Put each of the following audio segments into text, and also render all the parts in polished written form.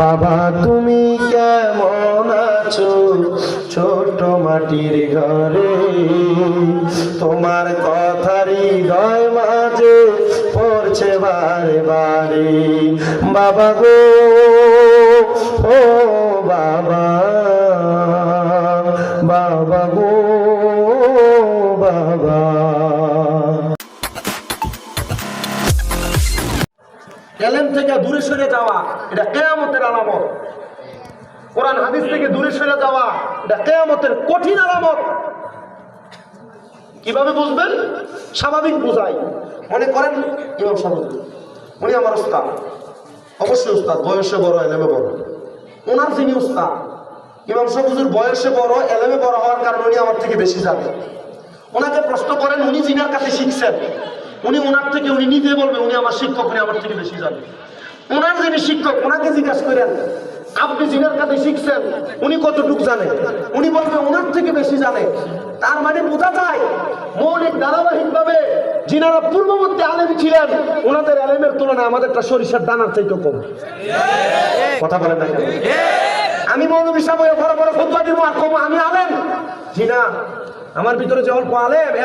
বাবা তুমি কেমন আছো ছোট মাটির ঘরে, তোমার কথারই হৃদয় মাঝে পড়ছে বারে বারে। বাবা গো ও বাবা, বাবা গো বাবা। এলেম থেকে দূরে সরে যাওয়া এটা কিয়ামতের আলামত। কোরআন হাদিস থেকে দূরে সরে যাওয়া এটা কিয়ামতের কঠিন আলামত। কিভাবে বুঝবেন? স্বাভাবিক বুঝাই। মনে করেন ইমাম সাহেব উনি আমার উস্তাদ, অবশ্যই উস্তাদ, বয়সে বড় এলেমে বড়। ওনার যিনি উস্তাদ ইমাম সাহেব হুজুর বয়সে বড় এলেমে বড় হওয়ার কারণে উনি আমার থেকে বেশি জানেন। ওনাকে প্রশ্ন করেন, উনি যিনার কাছে শিখছেন উনি ওনার থেকে, উনি নিজে বলবে উনি আমার শিক্ষক, উনি আমার থেকে বেশি জানেন। ওনার যিনি শিক্ষক ওনাকে জিজ্ঞাসা করেন আপনি যিনার কাছে শিখছেন উনি কতটুক জানেন, উনি বলবে ওনার থেকে বেশি জানে। তার মানে বোঝা যায় মৌলিক ধারাবাহিক ভাবে যিনারা পূর্ববর্তী আলেম ছিলেন ওনাদের আলেমের তুলনায় আমাদেরটা সরিষার দানার চাইতে কম। কথা বলেন না? আমি মৌলবী সাহেব বড় বড় খুতবা দিব আর কম আমি আলেম জি না। আমার ভিতরে যে অল্প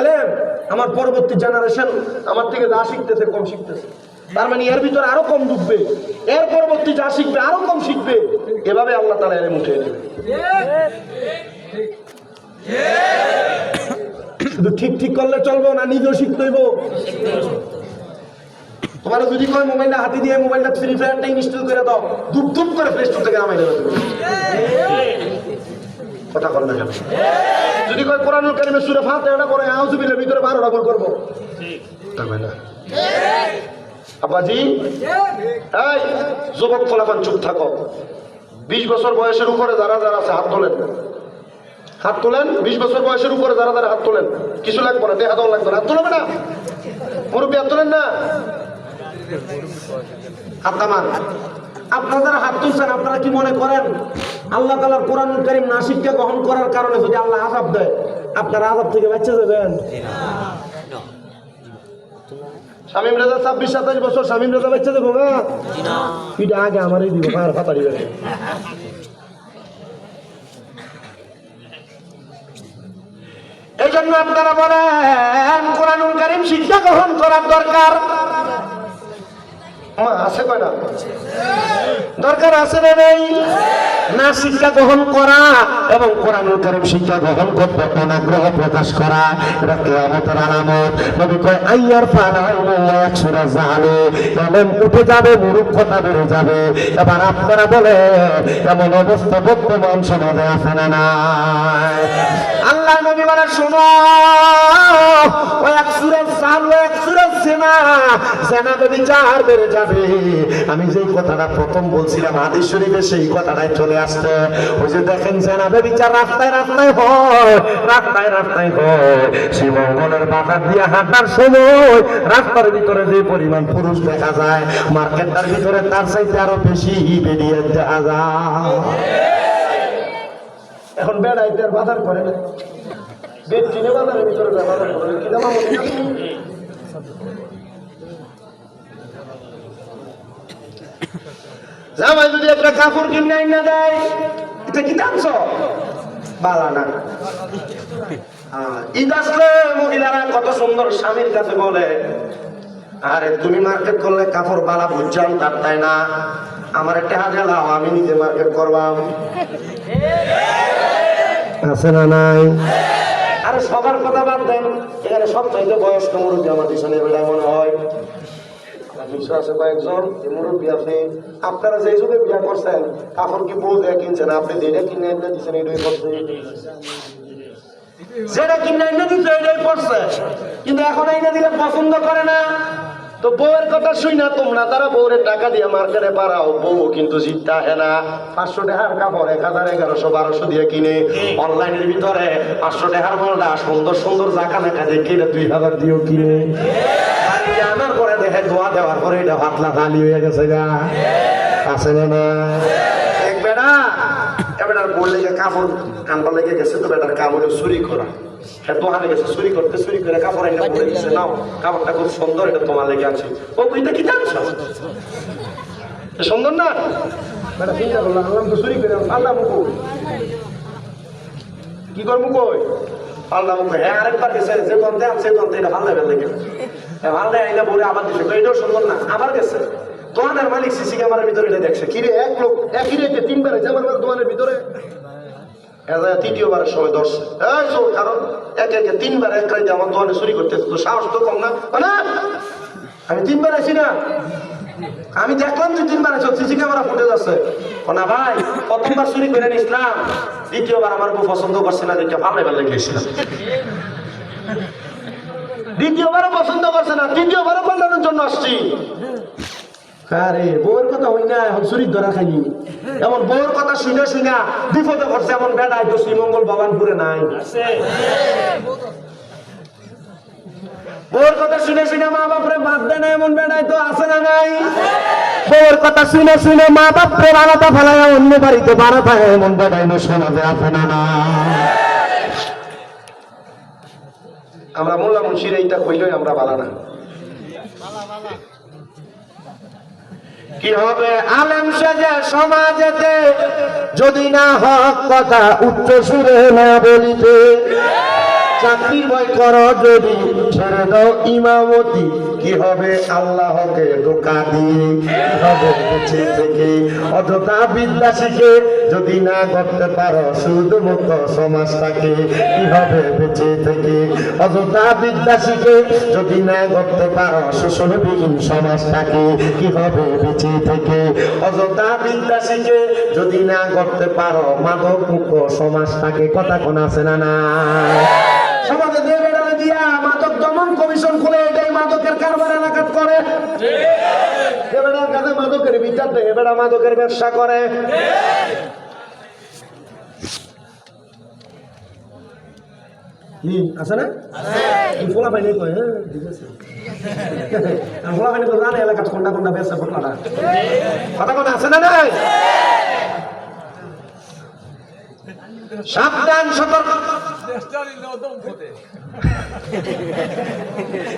এলেম আমার পরবর্তী জেনারেশন আমার থেকে যা শিখতেছে কম শিখতেছে। তার মানে এর ভিতরে আরো কম ঢুকবে, এর পরবর্তী যা শিখবে আরো কম শিখবে। এভাবে আল্লাহ তাআলা এলেম উঠিয়ে দেবে। শুধু ঠিক ঠিক করলে চলবো না, নিজেও শিখতে হইব। তোমার যদি কয় মোবাইলটা হাতে দিয়ে মোবাইলটা ফ্রি ফায়ারটা ইনস্টল করে দাও, ধুপ ধুপ করে প্লে স্টোর থেকে নামাই দেবে। কথা বল না কেন? যদি কয় কোরআনুল কারীমের সূরা ফাতিহাটা পড়ে আউযু বিল্লাহির ভিতরে 12টা গোল করব, তবে না। আব্বাজি এই যুবক ফলাফান চুপ থাকো। 20 বছর বয়সের উপরে যারা যারা আছে হাত তোলেন, হাত তোলেন। 20 বছর বয়সের উপরে যারা যারা হাত তোলেন, কিছু লাগবে না, দেখা দাও লাগবে না, হাত তোলবে না। মুরব্বী হাত তোলেন না, হাত নামান। আপনারা যারা হাত তুলছেন আপনারা কি মনে করেন আল্লাহ তাআলার কোরআনুল কারীম না শিক্ষা গ্রহণ করার কারণে যদি আল্লাহ আযাব দেয় আপনারা আযাব থেকে বাঁচতে যাবেন? শামীম রেজা 26-27 বছর শামীম রেজা বাচ্চা দেবো না, এটা আগে আমারই দিব আর ফাতা দিবে। এই জন্য আপনারা বলেন কোরআনুল কারীম শিক্ষা গ্রহণ করার দরকার আছে কয়না? দরকার আছে না নেই? না শিক্ষা গ্রহণ করা এবং কোরআনুল কারীম শিক্ষা গ্রহণ করতে অনাগ্রহ প্রকাশ করা এটা কিয়ামতের আলামত। নবী কয় আইয়ার ফানাল মুয়াকসুরা জালে, এলেম উঠে যাবে, মূর্খতা বেড়ে যাবে। এবার আপনারা বলে এমন অবস্থা বর্তমান সমাজে আছে না নাই? আল্লাহ নবী বলে শোনো, ওয়াকসুরা জাল ওয়াকসুরা জিনা, জিনা ব্যভিচার বেড়ে যাবে। আমি যে কথাটা প্রথম বলছিলাম হাদিস শরীফে সেই কথাটাই চলে আসছে। ওই যে দেখেন জিনা ব্যভিচার রাস্তায় রাস্তায় হয়, রাস্তায় রাস্তায় হয়। শিবমঙ্গলের বাজার দিয়ে হাঁটার সময় রাস্তার ভিতরে যে পরিমাণ পুরুষ দেখা যায় মার্কেটটার ভিতরে তার চাইতে আরো বেশি বেরিয়ে দেখা যায়। এখন বেড়াইতে আর বাজার করে না, বেড কিনে বাজারের ভিতরে বাজার করে কি দাম জামাই যদি একটা কাপড় কিনে না দেয় এটা কি দামছ বালা না। ঈদ আসলে মহিলারা কত সুন্দর স্বামীর কাছে বলে আরে তুমি মার্কেট করলে কাপড় বালা বুঝাম তার তাই না, আমার একটা হাজার লাও আমি নিজে মার্কেট করবাম। আছে না নাই? আরে সবার কথা বাদ দেন, এখানে সব চাইতে বয়স্ক মুরব্বী আমার পিছনে বেড়ায় মনে হয় আছে কয়েকজন মুরব্বী আছে। আপনারা যে যুগে বিয়া করছেন কাপড় কি বউ দেয়া কিনছেন? আপনি যেটা কিনে এনে দিচ্ছেন এটাই পড়ছে, যেটা কিনে এনে দিচ্ছে এটাই পড়ছে। কিন্তু এখন এনে দিলে পছন্দ করে না, তো বউয়ের কথা শুই না তোমরা তারা বউরের টাকা দিয়ে মার্কেটে পারাও, বউ কিন্তু জিততে আহে না। 500 টাকার কাপড় 1000, 1100, 1200 দিয়ে কিনে অনলাইনের ভিতরে 500 টাকার মালটা সুন্দর সুন্দর জাকা নাকা দেখে 2000 দিয়েও কিনে আনার পরে দেখে ধোয়া দেওয়ার পরে এটা পাতলা খালি হয়ে গেছে গা। আছে না? এক বেড়া এবার বল লেগে কাপড় আনবার লেগে গেছে, তো বেটার কাম হলো চুরি করা। দোকানে গেছে চুরি করতে, চুরি করে কাপড় এনে বলে দিচ্ছে নাও কাপড়টা খুব সুন্দর, এটা তোমার লেগে আছে। ও এটা কি জানছ? সুন্দর না বেটা চিন্তা করলাম আল্লাহ তো চুরি করে আল্লাহ মুখো কি কর মুখো আল্লাহ মুখো হ্যাঁ আরেকবার গেছে যে দন্তে আছে দন্তে এটা ভালো লাগে লেগে ভালো আইনা বলে আবার দিছে এটাও সুন্দর না আবার গেছে দোকানের মালিক সিসি ক্যামেরার ভিতরে এটা দেখছে কিরে এক লোক একই রেখে তিনবার যেমন দোকানের ভিতরে তৃতীয়বারের সময় ধরছে কারণ একে একে তিনবার এক রাইতে আমার দোকানে চুরি করতেছে তো সাহস তো কম না আমি তিনবার আছি না আমি দেখলাম যে তিনবার আছো সিসি ক্যামেরা ফুটে যাচ্ছে না ভাই প্রথমবার চুরি করে নিছিলাম দ্বিতীয়বার আমার বউ পছন্দ করছে না দেখে ভালো ভালো গেছিলাম দ্বিতীয়বারও পছন্দ করছে না তৃতীয়বারও পাল্টানোর জন্য আসছি আরে বউয়ের কথা হই না এখন চুরির ধরা খাইনি এমন বউয়ের কথা শুনে শুনে বিপদে করছে এমন বেড়াই তো শ্রীমঙ্গল ভবানপুরে নাই বউর কথা শুনে শুনে মা বাপরে বাদ দেয় না এমন বেড়াই তো আছে না নাই বউর কথা শুনে শুনে মা বাপরে বানাতে ফেলায় অন্য বাড়িতে বানাতে এমন বেড়াই না শোনাতে আছে না না আমরা মোল্লা মুন্সির এইটা কইলই আমরা বালা না কি হবে আলেম সেজে সমাজেতে যদি না হক কথা উচ্চ সুরে না বলিতে চাকরির ভয় করো যদি ছেড়ে দাও ইমামতি কি হবে আল্লাহকে ধোঁকা দিয়ে হবে বেঁচে থেকে অযথা বিদ্যা শিখে যদি না করতে পারো শুধুমুক্ত সমাজটাকে কি হবে বেঁচে থেকে অযথা বিদ্যা শিখে যদি না করতে পারো শোষণবিহীন সমাজটাকে কি হবে বেঁচে থেকে অযথা বিদ্যা শিখে যদি না করতে পারো মাদক মুক্ত সমাজটাকে কথা কোন আছে না না সমাজে দিয়ে বেড়ালে দিয়া মাদক দমন কমিশন খুলে এটাই মাদকের কারবার এলাকাত করে এবেড়ার কাছে মাদকের বিচার দেয় এবেড়া মাদকের ব্যবসা করে আছে না ফোলা পাইনি কয় হ্যাঁ ঠিক আছে ফোলা পাইনি তো জানে এলাকাত কোনটা কোনটা ব্যবসা ফোলাটা কথা কোন আছে না নাই সাবধান সতর্ক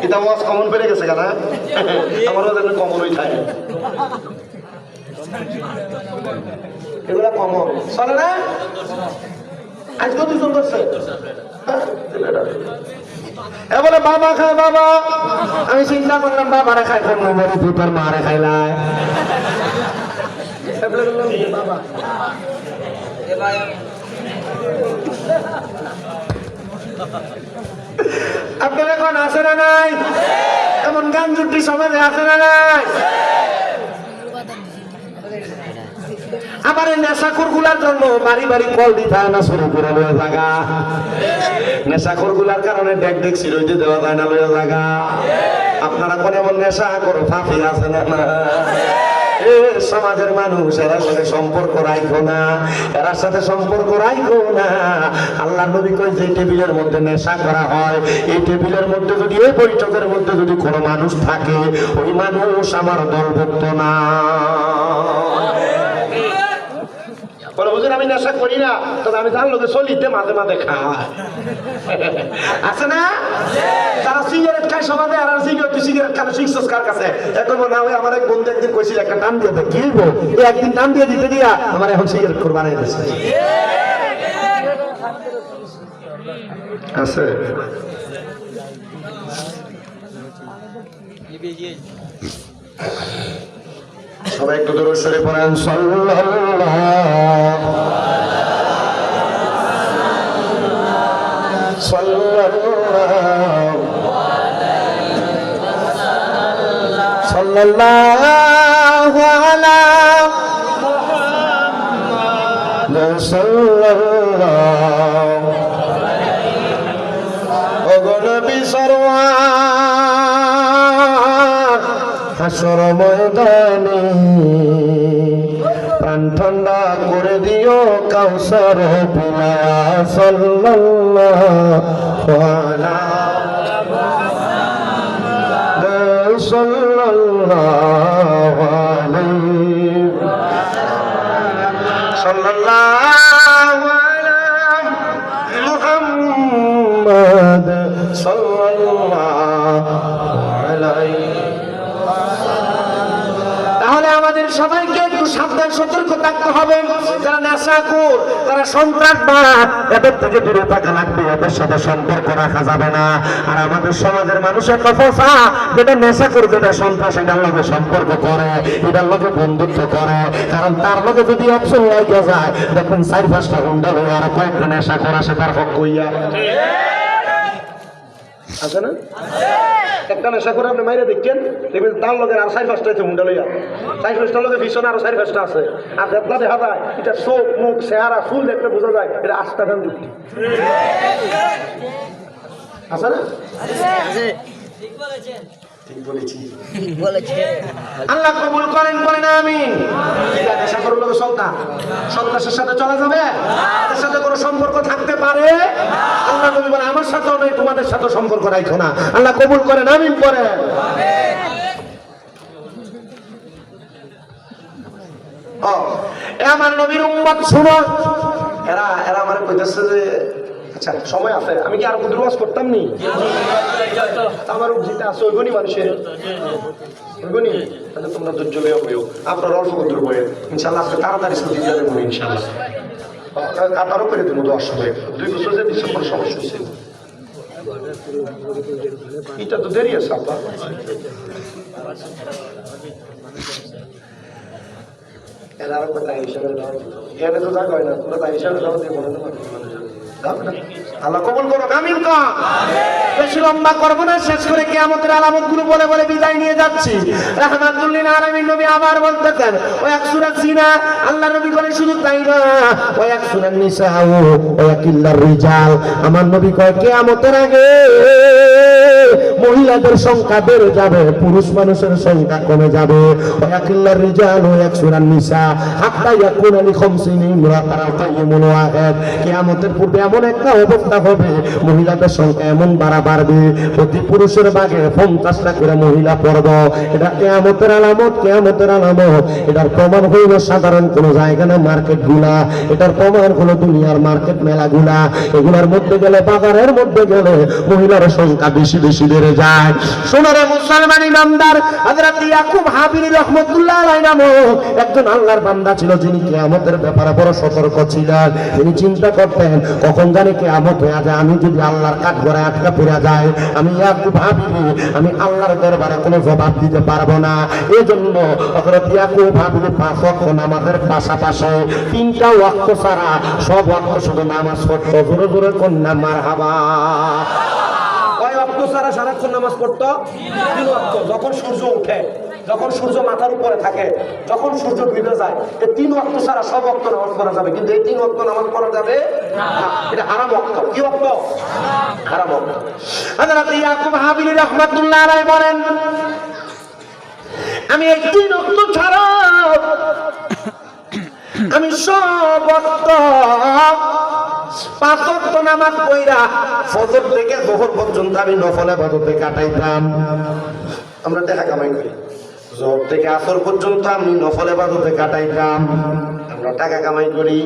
এটা ওয়াজ কমন পেরে গেছে কেন আমারও যেন কমন হয়ে থাকে এগুলা কমন চলে না আজ কত জন করছে বলে বাবা খায় বাবা আমি চিন্তা করলাম বাবারে খাই ফোন নম্বর দুটার মারে খাইলাই বাবা আপনার এখন আছে না নাই এমন গান জুটি সমাজে আছে না নাই আমার এই নেশাখোর গুলার জন্য বাড়ি বাড়ি কল দিতে হয় না শুরু করে লয়ে জায়গা নেশাখোর গুলার কারণে ডেক ডেক সিরইতে দেওয়া যায় না লয়ে জায়গা আপনারা কোন এমন নেশা করো ফাঁপি আছে না না সমাজের মানুষ এরা সাথে সম্পর্ক রাখো না এরার সাথে সম্পর্ক রাখো না আল্লাহ নবী কই যে টেবিলের মধ্যে নেশা করা হয় এই টেবিলের মধ্যে যদি এই বৈঠকের মধ্যে যদি কোনো মানুষ থাকে ওই মানুষ আমার দলভুক্ত না আমি নেশা করি না তবে আমি তার লোকে চলিতে মাঝে মাঝে খাওয়াই আছে না যারা সিগারেট খায় সমাজে আর সিগারেট খানে শিখছস কার কাছে এখন মনে হয় আমার এক বন্ধু একদিন কইছিল একটা নাম দিয়ে দে কি বল একদিন নাম দিয়ে দিতে দিয়া আমার এখন সিগারেট করে বানাই দিচ্ছে আছে সবাই একটু দূর সরে পড়েন সাল্লাল্লাহু সাল্লাল্লাহু আলা মুহাম্মাদ সাল্লাল্লাহু ওগো নবী সরওয়ার হাসর ময়দানে প্রাণ ঠান্ডা করে দিও কাউসার পিলা সাল্লাল্লাহু আলা সাল্লাল্লাহু আলাইহি সাল্লাল্লাহু আলা মুহাম্মাদ সাল্লাল্লাহু আলাইহি তাহলে আমাদের সবাইকে একটু সাবধান সতর্ক থাকতে হবে। যারা নেশাখোর, তারা সন্ত্রাসবাদ, এদের থেকে দূরে থাকা লাগবে, এদের সাথে সম্পর্ক রাখা যাবে না। আর আমাদের সমাজের মানুষের কথা, যেটা নেশাখোর, যেটা সন্ত্রাস, এটার লগে সম্পর্ক করে, এটার লগে বন্ধুত্ব করে। কারণ তার লগে যদি অপশন লাগে যায়, দেখুন 4-5টা হুন্ডা হয়ে আর কয়েকটা নেশাখোর আসে তার হক কইয়া আছে না? একটা নেশা করে আপনি মাইরে দেখছেন, দেখবেন তার লগে আর 4-5টা আছে হুন্ডা লইয়া, 4-5টার লগে ভীষণ আরো 4-5টা আছে। আর দেখলা দেখা যায় এটা চোখ মুখ চেহারা ফুল দেখতে বোঝা যায় এটা আস্থাখান যুক্তি আছে না? আল্লাহ কবুল করেন, বলেন আমিন। নেশা করে লোক সন্ত্রাসের সাথে চলা যাবে, তাদের সাথে কোনো সম্পর্ক থাকতে পারে? আল্লাহ নবী বলেন আমার সাথেও নেই, তোমাদের সাথে সম্পর্ক রাখো না। আল্লাহ কবুল করেন, আমিন করেন। আমার নবীর উম্মত শুনো, এরা আমার কইতেছে যে আচ্ছা সময় আছে, আমি কি আর কুদরওয়াজ করতাম নি? আমার জিতে আছে ওইগুনি মানুষের ওইগুনি। তাহলে তোমরা ধৈর্য লইয়া বইও, আপনার অল্প কুদর বইয়ে ইনশাল্লাহ আজকে তাড়াতাড়ি ছুটি দিয়ে দেবো ইনশাল্লাহ। কাতারও করে দেবো 10 সময় 2 বছর যে ডিসেম্বর সমস্যা হয়েছে, এটা তো দেরি আছে আপনার। এরারও কথা হিসাবে এখানে তো থাকা হয় না, তোমরা তাই হিসাবে যাবো দিয়ে বলে দেবো। আল্লাহ কবুল করো, আমিন কর। বেশি লম্বা করবো না, শেষ করে কিয়ামতের আলামত গুলো বলে বলে বিদায় নিয়ে যাচ্ছি। রাহমাতুল লিল আলামিন নবী আবার বলতেছেন, ও এক সূরা জিনা, আল্লাহ নবী করেন শুধু তাই না, ও এক সূরা নিসা ও কিল্লার রিজাল। আমার নবী কয় কিয়ামতের আগে মহিলাদের সংখ্যা বেড়ে যাবে, পুরুষ মানুষের সংখ্যা কমে যাবে। ও কিল্লার রিজাল ও এক সূরা নিসা হাত্তা ইয়াকুনা লি খামসিন ইমরাতান কাইয়িমুন ওয়াহিদ। কিয়ামতের পূর্বে এমন একটা অবস্থা হবে, মহিলাদের সংখ্যা এমন বাড়বে, প্রতি পুরুষের ভাগে 50টা করে মহিলা পড়ব। এটা কিয়ামতের আলামত, কিয়ামতের আলামত। এটার প্রমাণ হইল সাধারণ কোন জায়গা না, মার্কেট গুলা। এটার প্রমাণ হলো দুনিয়ার মার্কেট মেলা গুলা। এগুলার মধ্যে গেলে, বাজারের মধ্যে গেলে মহিলার সংখ্যা বেশি বেশি বেড়ে যায়। সোনারে মুসলমান ইমানদার হযরত ইয়াকুব হাবিরি রাহমাতুল্লাহ আলাইহি নামক একজন আল্লাহর বান্দা ছিল, যিনি কিয়ামতের ব্যাপারে বড় সতর্ক ছিলেন। তিনি চিন্তা করতেন কখন জানি কিয়ামত হয়ে যায়, আমি যদি আল্লাহর কাঠগড়ায় আটকা পড়ে যায়, আমি ইয়াকুব হাবিরি আমি আল্লাহর দরবারে কোনো জবাব দিতে পারবো না। এই জন্য হযরত ইয়াকুব হাবিরি 5 ওয়াক্ত নামাজের পাশাপাশি 3টা ওয়াক্ত ছাড়া সব ওয়াক্ত শুধু নামাজ পড়তো। জোরে জোরে কন্যা মারহাবা। কয় ওয়াক্ত ছাড়া সারাক্ষণ নামাজ পড়তো? 3 ওয়াক্ত। যখন সূর্য ওঠে, যখন সূর্য মাথার উপরে থাকে, যখন সূর্য ডুবে যায়, এই 3 ওয়াক্ত ছাড়া সব ওয়াক্ত নামাজ পড়া যাবে, কিন্তু এই 3 ওয়াক্ত নামাজ পড়া যাবে না। এটা হারাম ওয়াক্ত। কি ওয়াক্ত? হারাম ওয়াক্ত। হযরত ইয়াকুব হাবিলি রাহমাতুল্লাহ আলাইহি বলেন, আমি এই 3 ওয়াক্ত ছাড়া আমি সব ওয়াক্ত 5 ওয়াক্ত নামাজ পড়া ফজর থেকে যোহর পর্যন্ত আমি নফল ইবাদতে কাটাইতাম। আমরা টাকা কামাই করি, যোহর থেকে আসর পর্যন্ত আমি নফল ইবাদতে কাটাইতাম। আমরা টাকা কামাই করি,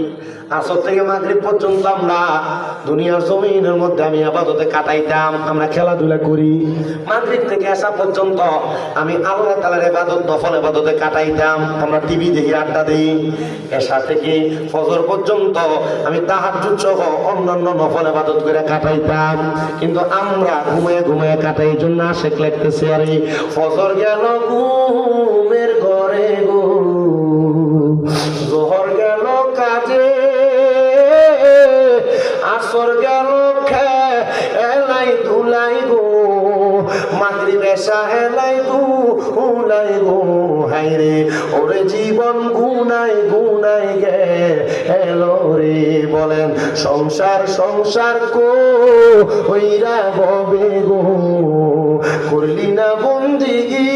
আসর থেকে মাগরিব পর্যন্ত আমরা দুনিয়ার জমিনের মধ্যে আমি ইবাদতে কাটাইতাম। আমরা খেলাধুলা করি, মাগরিব থেকে এশা পর্যন্ত আমি আল্লাহ তাআলার ইবাদত, নফল ইবাদতে কাটাইতাম। আমরা টিভি দেখি, আড্ডা দিই। এশা থেকে ফজর পর্যন্ত আমি তাহাজ্জুদ সহ অন্যান্য নফল ইবাদত করে কাটাইতাম। কিন্তু আমরা ঘুমিয়ে ঘুমিয়ে কাটাই, এই জন্য আশেক লাগতেছে, আরে ফজর গেল ঘুমের ঘরে গো, যোহর গেল কাজে, আসর গেল খেলাই ধুলাই গো, মাগরিব এশা হেলাই ধুলাই গো। হায়রে ওরে জীবন গুনাই গুনাই গেলো রে। বলেন সংসার সংসার কো হইরা গবে গো, করলি না বন্দিগি,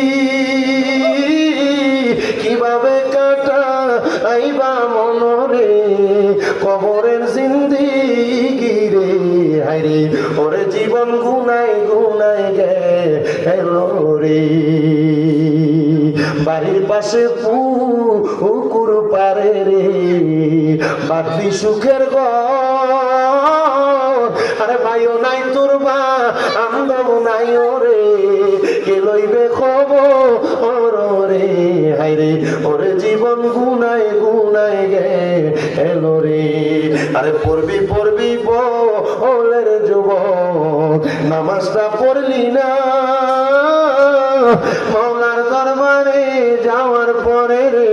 কিভাবে কাটা আইবা মনরে কবরের জিন্দিগি রে। হায়রে ওরে জীবন গুনাই গুনাই গেলো রে। বাড়ির পাশে পুকুর পারে রে, বাড়তি সুখের ঘর, আরে ভাইও নাই তোর বা আমদাও নাই ওরে, কে লইবে খবর রে। হায়রে ওরে জীবন গুনায় গুনায় গেলো রে। আরে পড়বি পড়বি বলের যুবক, নামাজটা পড়লি না, মাওলার দরবারে যাওয়ার পরে রে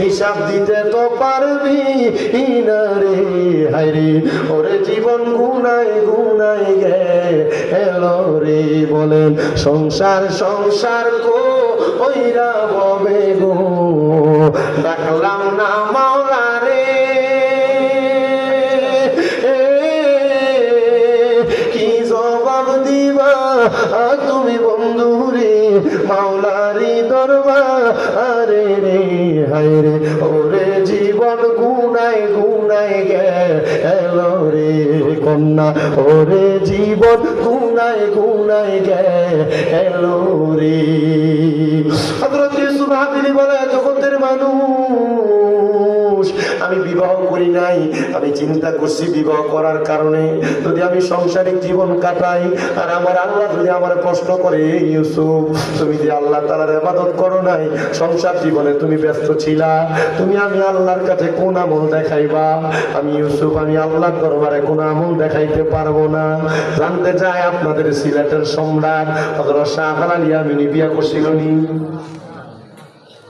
হিসাব দিতে তো পারবি না রে। হায়রে ওরে জীবন গুনায় গুনায় গেলো রে। বলেন সংসার সংসার কইরা ববে গো, ডাকলাম না মাওলা রে, কি জবাব দিবা তুমি বন্ধু রে মাওলারি দরবারে রে। হায়রে ওরে জীবন গুনায় গুনায় গেলো রে কন্যা, ওরে জীবন গুনায় গুনায় গেলো রে। হযরত ইউসুফ হাবিলি বলে, জগতের মানুষ, আমি বিবাহ করি নাই, আমি চিন্তা করছি বিবাহ করার কারণে যদি আমি সংসারিক জীবন কাটাই আর আমার আল্লাহ যদি আমার প্রশ্ন করে, ইউসুফ তুমি যে আল্লাহ তাআলার ইবাদত করো নাই, সংসার জীবনে তুমি ব্যস্ত ছিলা, তুমি আমি আল্লাহর কাছে কোন আমল দেখাইবা? আমি ইউসুফ আমি আল্লাহর দরবারে কোন আমল দেখাইতে পারবো না। জানতে চাই আপনাদের সিলেটের সম্রাট হযরত শাহ আলী আমিনী বিয়া করছিল নি?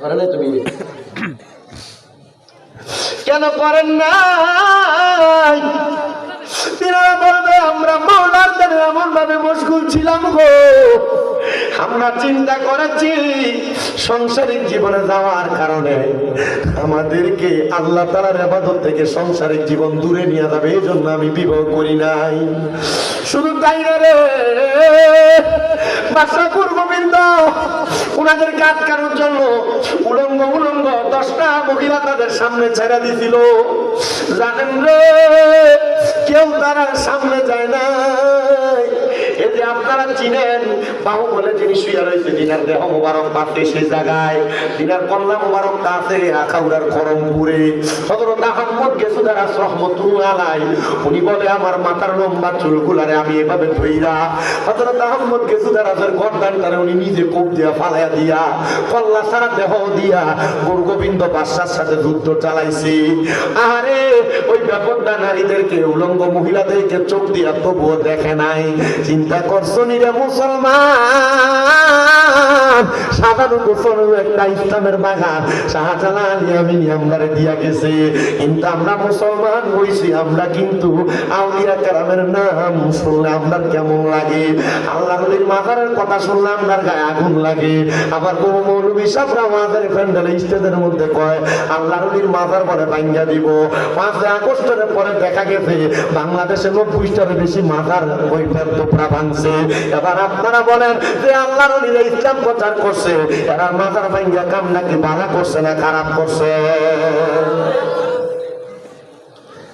করে নাই? তুমি কেন করেন নাই? তিনারা বলবে আমরা মাওলার দ্বারে এমন ভাবে মশগুল ছিলাম গো, আমরা চিন্তা করেছি সাংসারিক জীবনে যাওয়ার কারণে আমাদেরকে আল্লাহ তাআলার ইবাদত থেকে সাংসারিক জীবন দূরে নিয়ে যাবে, এই জন্য আমি বিবাহ করি নাই। শুধু তাই না রে, বাদশা গোবিন্দ ওনাদেরকে আটকানোর জন্য উলঙ্গ উলঙ্গ 10টা মহিলা তাদের সামনে ছেড়ে দিছিল। জানেন রে, কেউ তারা সামনে যায় না। এই যে আপনারা চিনেন বাহু বলে যিনি শুয়ে রয়েছে, দিনার দেহ মুবারক পাতে সেই জায়গায়, দিনার কন্যা মুবারকটা আছে আখাউড়ার করমপুরে। হযরত আহমদ গেসুদার রহমাতুল্লাহ আলাইহি উনি বলে আমার মাথার লম্বা চুলগুলারে আমি এভাবে ধইরা, হযরত আহমদ গেসুদার গর্দানটারে উনি নিজে কোপ দিয়া ফালাইয়া দিয়া কল্লা সারা দেহ দিয়া গুরু গোবিন্দ বাদশার সাথে যুদ্ধ চালাইছে। আরে ওই ব্যাপারটা নারীদেরকে উলঙ্গ মহিলাদেরকে চোখ দিয়া তবুও দেখে নাই। চিন্তা করছো নি রে মুসলমান, সাধারণ গোসলের একটা ইসলামের বাগান শাহজালাল ইয়ামিনী আমরারে দিয়া গেছে, কিন্তু আমরা মুসলমান হইছি, আমরা কিন্তু আউলিয়া কেরামের নাম শুনলে আমরা কেমন লাগে, আল্লাহর ওলির মাজারের কথা শুনলে আপনার গায়ে আগুন লাগে। আবার বহু মৌলবী সাহেবরা আমাদের প্যান্ডেলে স্টেজের মধ্যে কয় আল্লাহর ওলির মাজার পরে ভাঙ্গা দিব। 5 আগস্টের পরে দেখা গেছে বাংলাদেশে 90টারও বেশি মাজার ওই তোপরা ভাঙছে। এবার আপনারা বলেন যে আল্লাহর ওলিরা ইসলাম প্রচার করছে, এরা মাজার ভাঙ্গা কাম নাকি ভালো করছে না খারাপ করছে?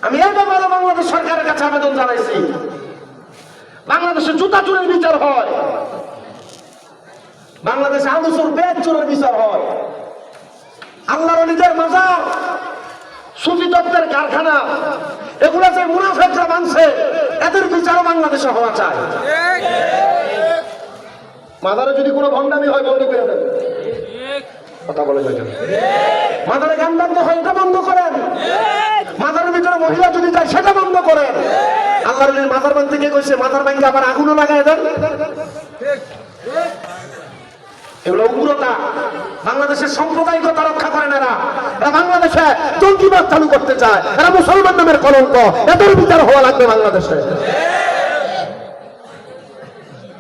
আমি এই ব্যাপারে বাংলাদেশ সরকারের কাছে আবেদন জানাইছি, বাংলাদেশে জুতা চুরের বিচার হয়, বাংলাদেশে আলু চোর বেদ চোরের বিচার হয়, আল্লাহর ওলিদের মাজার সুফি তত্ত্বের কারখানা এগুলা যে মুনাফিকরা ভাঙছে এদের বিচারও বাংলাদেশে হওয়া চাই। মাজারে যদি কোনো ভণ্ডামি হয় বন্ধ করে দেন, কথা বলে যাবেন। মাজারে গান বন্ধ হয় এটা বন্ধ করেন, মাজারের ভিতরে মহিলা যদি যায় সেটা বন্ধ করেন। আল্লাহর ওলির মাজার ভাঙতে কে কইছে? মাজার ভাঙতে আবার আগুনও লাগায় দেন। এগুলো উগ্রতা, বাংলাদেশের সাম্প্রদায়িকতা রক্ষা করেন এরা, বাংলাদেশে জঙ্গিবাদ চালু করতে চায়, এরা মুসলমান নামের কলঙ্ক, এদের বিচার হওয়া লাগবে বাংলাদেশে।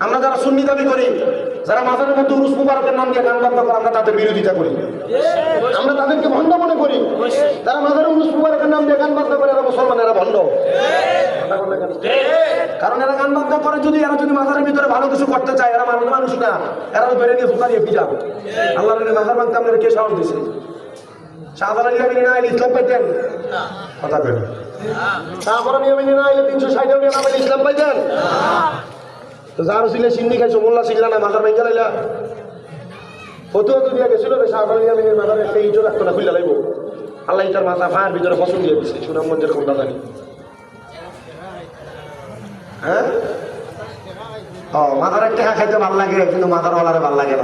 আমরা যারা সুন্নি দাবি করি, যারা মাজারের মধ্যে উরুস মুবারকের নাম দিয়ে গান বাজনা করে, আমরা তাদের বিরোধিতা করি, আমরা তাদেরকে ভণ্ড মনে করি। যারা মাজারের উরুস মুবারকের নাম দিয়ে গান বাজনা করে এরা মুসলমান, এরা ভণ্ড। কারণ এরা গান বাজনা করে, যদি এরা যদি মাজারের ভিতরে ভালো কিছু করতে চায়, এরা মানুষ না, এরা বেড়ে নিয়ে জুতা দিয়ে পিটাবে। আল্লাহর মাজার ভাঙতে আপনারা কে সাহস দিচ্ছে? শাহজালাল ইয়ামিনী না আইলে ইসলাম পাইতেন? কথা কই শাহজালাল ইয়ামিনী না আইলে 360 টাকা নামে ইসলাম পাইতেন? যার ছিলে সিন্নি খাইছো, মোল্লা ছিলা না, মাজার ভাঙ্গা লাইলা হতো দিয়া গেছিল রে। শাহজালাল ইয়ামিনীর মাজারে একটা ইঁটো রাখতো না, খুইলা লাইব। আল্লাহ ইটার মাথা ফায়ার ভিতরে ফসল দিয়ে দিচ্ছে, সুনামগঞ্জের কোনটা জানি। হ্যাঁ, মাথার একটা খাইতে ভাল লাগে, কিন্তু মাথার ওয়ালারে ভাল লাগে না।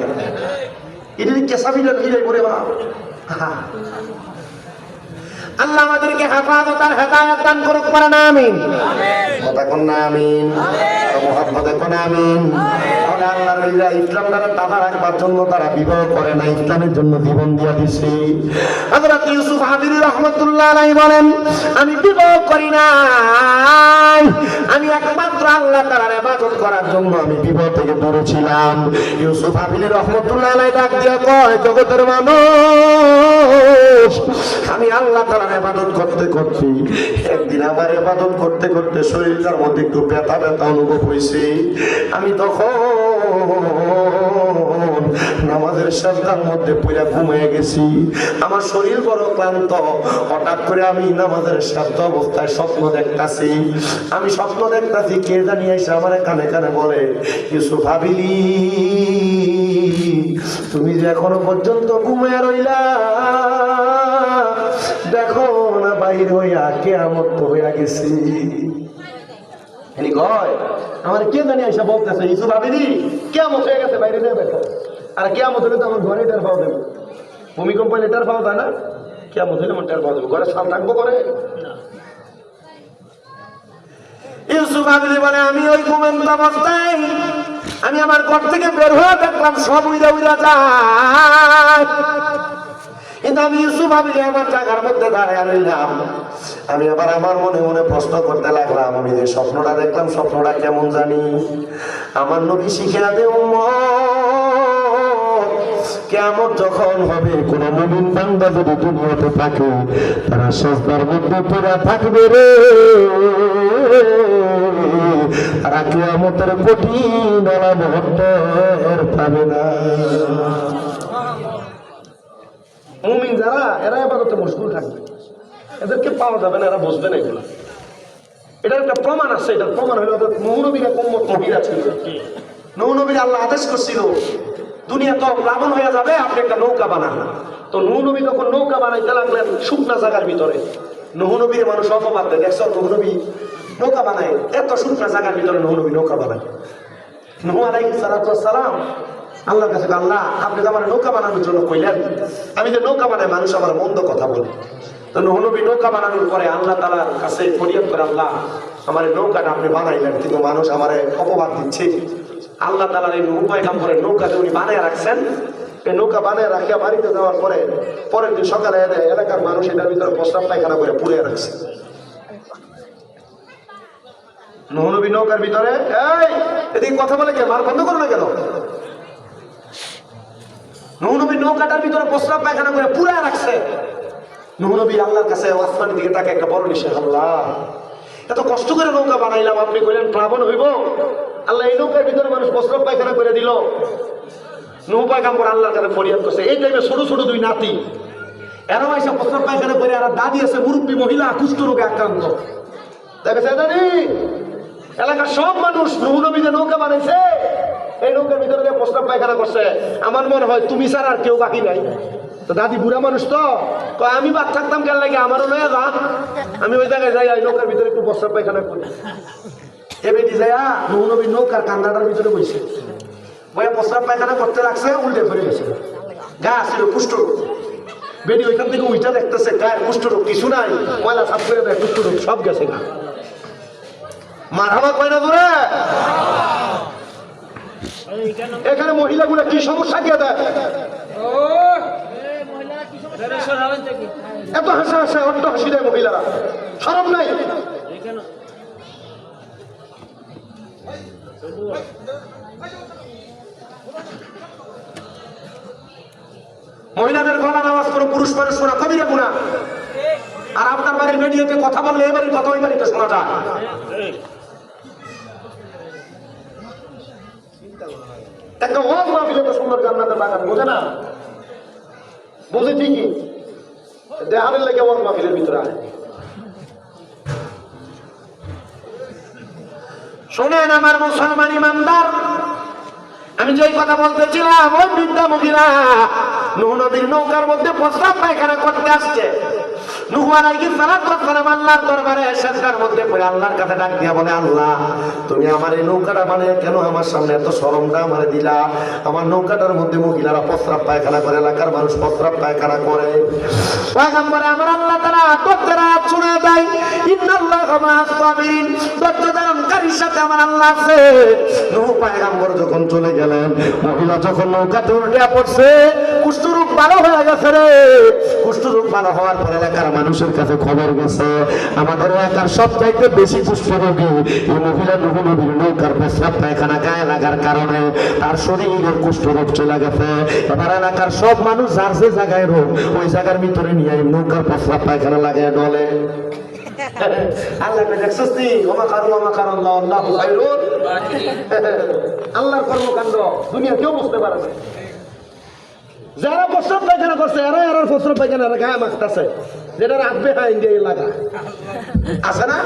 এটা কেসাবিটা ফিরাই পড়ে বা আল্লাহ আমাদেরকে হেফাজত আর হেদায়েত দান করুক, পারে না আমিন। কথা কোন না আমিন, মুহাম্মদে কোন আমিন। তাহলে আল্লাহর ওলিরা ইসলাম দ্বারা দাবা রাখবার জন্য তারা বিবাহ করে না, ইসলামের জন্য জীবন দিয়া দিছে। হযরত ইউসুফ হাবিব রাহমাতুল্লাহ আলাইহি বলেন, আমি বিবাহ করি নাই, আমি একমাত্র আল্লাহ তাআলার ইবাদত করার জন্য আমি বিবাহ থেকে দূরে ছিলাম। ইউসুফ হাবিব রাহমাতুল্লাহ আলাইহি ডাক দিয়ে কয়, জগতের মানুষ, আমি আল্লাহ তাআলার ইবাদত করতে করতে একদিন আমার ইবাদত করতে করতে শরীরের মধ্যে একটু ব্যথা ব্যথা অনুভব হয়েছে। আমি তখন নামাজের সাজদার মধ্যে পড়ে ঘুমিয়ে গেছি। আমার শরীর বড় ক্লান্ত। হঠাৎ করে আমি নামাজের সাজদা অবস্থায় স্বপ্ন দেখতাছি। আমি স্বপ্ন দেখতাছি কে জানি এসে আমার কানে কানে বলে, ইউসুফ হাবিলি, তুমি যে এখনো পর্যন্ত ঘুমিয়ে রইলা, দেখো না বাইর হইয়া কিয়ামত হইয়া গেছে। আমার কে জানি এসে বলতেছে, ইউসুফ হাবিলি কিয়ামত হয়ে গেছে, বাইরে নিয়ে দেখো। আর কিয়ামত হলে তো আমার ঘরে টের পাওয়া দেবো, ভূমিকম্প হলে টের পাওয়া যায় না, কিয়ামত হলে আমার টের পাওয়া দেবো, ঘরে সাল থাকবো করে। ইউসুফ হাবিলি বলে, আমি ওই ঘুমন্ত অবস্থায় আমি আমার ঘর থেকে বের হয়ে দেখলাম সব উইরা উইরা যায়। কিন্তু আমি ইউসুফ হাবিলি আমার জায়গার মধ্যে দাঁড়ায় রইলাম। আমি আবার আমার মনে মনে প্রশ্ন করতে লাগলাম, আমি যে স্বপ্নটা দেখলাম স্বপ্নটা কেমন জানি। আমার নবী শিখিয়ে দে উম্মত, কিয়ামত যখন হবে, কোন মুমিন বান্দা যদি দুনিয়াতে থাকে, তারা সিজদার মধ্যে পড়ে থাকবে রে, তারা কিয়ামতের কঠিন আলামত পাবে না। মুমিন যারা, এরা ইবাদতে মশগুল থাকবে, এদেরকে পাওয়া যাবে না, এরা বসবে না। এগুলা এটার একটা প্রমাণ আছে। এটার প্রমাণ হলো নূহ নবীর এক উম্মত মহিলা ছিল। নূহ নবীর আল্লাহ আদেশ করছিল, দুনিয়া তো প্লাবন হয়ে যাবে, আপনি একটা নৌকা বানান। তো নূহ নবী তখন নৌকা বানাইতে লাগলেন শুকনা জায়গার ভিতরে। নূহ নবীর মানুষ অপবাদ দেয়, দেখছো নূহ নবী নৌকা বানায়, এত শুকনা জায়গার ভিতরে নূহ নবী নৌকা বানায়। নূহ আলাইহিস সালাতু ওয়াস সালাম আল্লাহর কাছে, আল্লাহ আপনি তো আমার নৌকা বানানোর জন্য কইলেন, আমি যে নৌকা বানাই মানুষ আমার মন্দ কথা বলে। তো নূহ নবী নৌকা বানানোর পরে আল্লাহ তাআলার কাছে ফরিয়াদ করে, আল্লাহ আমার নৌকাটা আপনি বানাইলেন, কিন্তু মানুষ আমার অপবাদ দিচ্ছে। আল্লাহ তাআলার এই নূহ পয়গম্বরের নৌকাতে উনি বানিয়ে রাখছেন। এই নৌকা বানিয়ে রাখিয়া বাড়িতে যাওয়ার পরে পরের দিন সকালে এলাকার মানুষ এটার ভিতরে প্রস্রাব পায়খানা করে পুড়ে রাখছে। নূহ নবী নৌকার ভিতরে, এই এদিকে কথা বলে কে, মার বন্ধ করো না কেন? নূহ নবী নৌকাটার ভিতরে প্রস্রাব পায়খানা করে পুড়ে রাখছে। নূহ নবী আল্লাহর কাছে আসমানের দিকে তাকে একটা বড় নিশে, আল্লাহ এত কষ্ট করে নৌকা বানাইলাম, আপনি কইলেন প্লাবন হইব, আল্লাহ এই নৌকার ভিতরে মানুষ প্রস্রাব পায়খানা করে দিল। নূহ পয়গম্বর আল্লাহর কাছে ফরিয়াদ করছে। এই টাইমে ছোট ছোট দুই নাতি, এরাও এসে প্রস্রাব পায়খানা করে, আর দাদি আছে মুরব্বী মহিলা কুষ্ঠ রোগে আক্রান্ত। দেখেছে দাদি, এলাকার সব মানুষ নূহ নবী যে নৌকা বানাইছে, এই নৌকার ভিতরে যে প্রস্রাব পায়খানা করছে, আমার মনে হয় তুমি ছাড়া আর কেউ বাকি নাই। তো দাদি বুড়া মানুষ তো কয়, আমি বাদ থাকতাম কেন লাগে, আমারও নয় যা, আমি ওই জায়গায় যাই, নৌকার ভিতরে একটু প্রস্রাব পায়খানা করি। এবেটি যাইয়া নূহ নবীর নৌকার কান্দাটার ভিতরে বসে বইয়া প্রস্রাব পায়খানা করতে লাগছে, উল্টে ফেলে গেছে। গা ছিল কুষ্ঠরোগ। বেটি ওইখান থেকে উইটা দেখতেছে, গায়ের কুষ্ঠরোগ কিছু নাই, ময়লা সাফ করে দেয়, কুষ্ঠরোগ সব গেছে গা। মারহাবা কয় না তোরা? এখানে মহিলাগুলো কি সমস্যা কে দেয়? এত হাসা হাসা অট্ট হাসি দেয় মহিলারা, শরম নাই। মহিলাদের গলা আওয়াজ করে পুরুষ মানুষ শোনা কবিরা গুনাহ। আর আপনার বাড়ির রেডিওতে কথা বললে এবারে কথা ওই বাড়িতে শোনা যায়। একটা ওয়াজ মাহফিলে তো সুন্দর জান্নাতের বাগান, বোঝে না? বোঝে ঠিকই, দেহারের লেগে ওয়াজ মাহফিলের ভিতরে আয়। শোনেন আমার মুসলমান ইমানদার, আমি যেই কথা বলতেছিলাম, ওই বৃদ্ধা মহিলা নূহ নবীর নৌকার মধ্যে প্রস্রাব পায়খানা করতে আসছে। নূহ আলাইহিস সালাম আল্লাহর দরবারে সেজদার মধ্যে পড়ে আল্লাহর কাছে ডাক দিয়া বলে, আল্লাহ তুমি আমার এই নৌকাটা বানিয়ে কেন আমার সামনে এত শরমটা আমারে দিলা? আমার নৌকাটার মধ্যে মহিলারা প্রস্রাব পায়খানা করে, এলাকার মানুষ প্রস্রাব পায়খানা করে। পয়গম্বর আমার আল্লাহ তাআলা আয়াতের আয়াত শুনে দেয়, ইন্নাল্লাহা মা'আস সাবিরিন, ধৈর্য ধারণকারীর সাথে আমার আল্লাহ আছে। নূহ পয়গম্বর যখন চলে গেলেন, মহিলা যখন নৌকাতে উল্টে পড়ছে, কুষ্ঠরোগ ভালো হয়ে গেছে রে। কুষ্ঠরোগ ভালো হওয়ার পর এলাকার মানুষের কাছে খবর গেছে, আমাদের এলাকার সবচাইতে বেশি কুষ্ঠরোগী এই মহিলা নূহ নবীর নৌকার প্রস্রাব পায়খানা গায়ে লাগার কারণে তার শরীরের কুষ্ঠরোগ চলে গেছে। এবার এলাকার সব মানুষ যার যে জায়গায় রোগ ওই জায়গার ভিতরে নিয়ে নৌকার প্রস্রাব পায়খানা লাগায় ডলে। আল্লাহকে দেখছিস নি? ওমা কারুল্লাহ আল্লাহু খায়রুন। আল্লাহর কর্মকাণ্ড দুনিয়া কেউ বুঝতে পারে না। যারা প্রস্রাব পায়খানা করছে এরা প্রস্রাব পায়খানা গায়ে মাখতেছে, যেটা রাখবে হ্যাঁ ইন্ডিয়া এলাকা আছে না,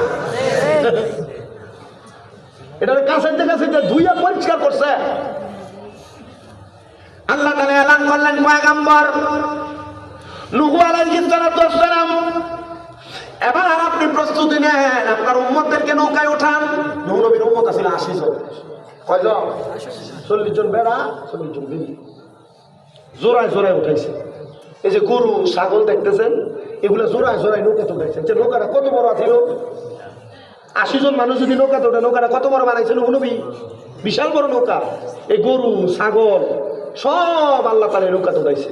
এটার কাছে ধুইয়া পরিষ্কার করছে। আল্লাহ তাআলা এলান করলেন, পয়গম্বর নূহ আলাইহিস সালাম এবার আপনি প্রস্তুতি নেন, আপনার উম্মতদেরকে নৌকায় ওঠান। নূহ নবীর উম্মত ছিল 80 জন। কয়জন? 40 জন বেড়া, 40 জন বেড়ি, জোড়ায় জোড়ায় উঠাইছে। এই যে গরু ছাগল দেখতেছেন, এগুলো জোড়ায় জোড়ায় নৌকাতে উঠাইছে। যে নৌকাটা কত বড় ছিল, 80 জন মানুষ যদি নৌকাতে ওঠে, নৌকাটা কত বড় বানাইছিল নবী, বিশাল বড় নৌকা। এই গরু ছাগল সব আল্লাহ তাআলা নৌকাতে উঠাইছে।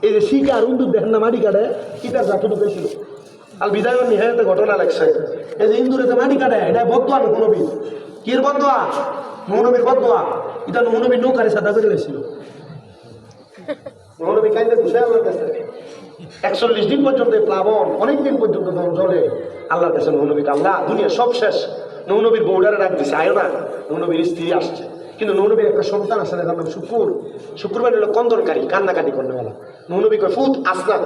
এই যে শিকার উন্দুর দেখেন না মাটি কাটে, কিটার জাতু ঢুকেছিল আল বিদায় নিহায়তে ঘটনা লাগছে। এই যে ইন্দুরেতে মাটি কাটে, এটা বদদোয়া নূহ নবী। কির বদদোয়া? নূহ নবীর বদদোয়া। এটা নূহ নবীর নৌকারে সাদা করে লেছিল। নূহ নবী কাইন্দে খুশি আল্লাহর কাছে 41 দিন পর্যন্ত প্লাবন, অনেক দিন পর্যন্ত জলে আল্লাহর কাছে নূহ নবী, আল্লাহ দুনিয়া সব শেষ। নূহ নবীর বউডারে ডাক দিছে, আয়ো না। নূহ নবীর স্ত্রী আসছে, কিন্তু নূহ নবীর একটা সন্তান আছে না, তার নাম শুকুর মানে হলো কন্দনকারী, কান্নাকাটি করনেওয়ালা। নূহ নবী কয়, ফুত আস না।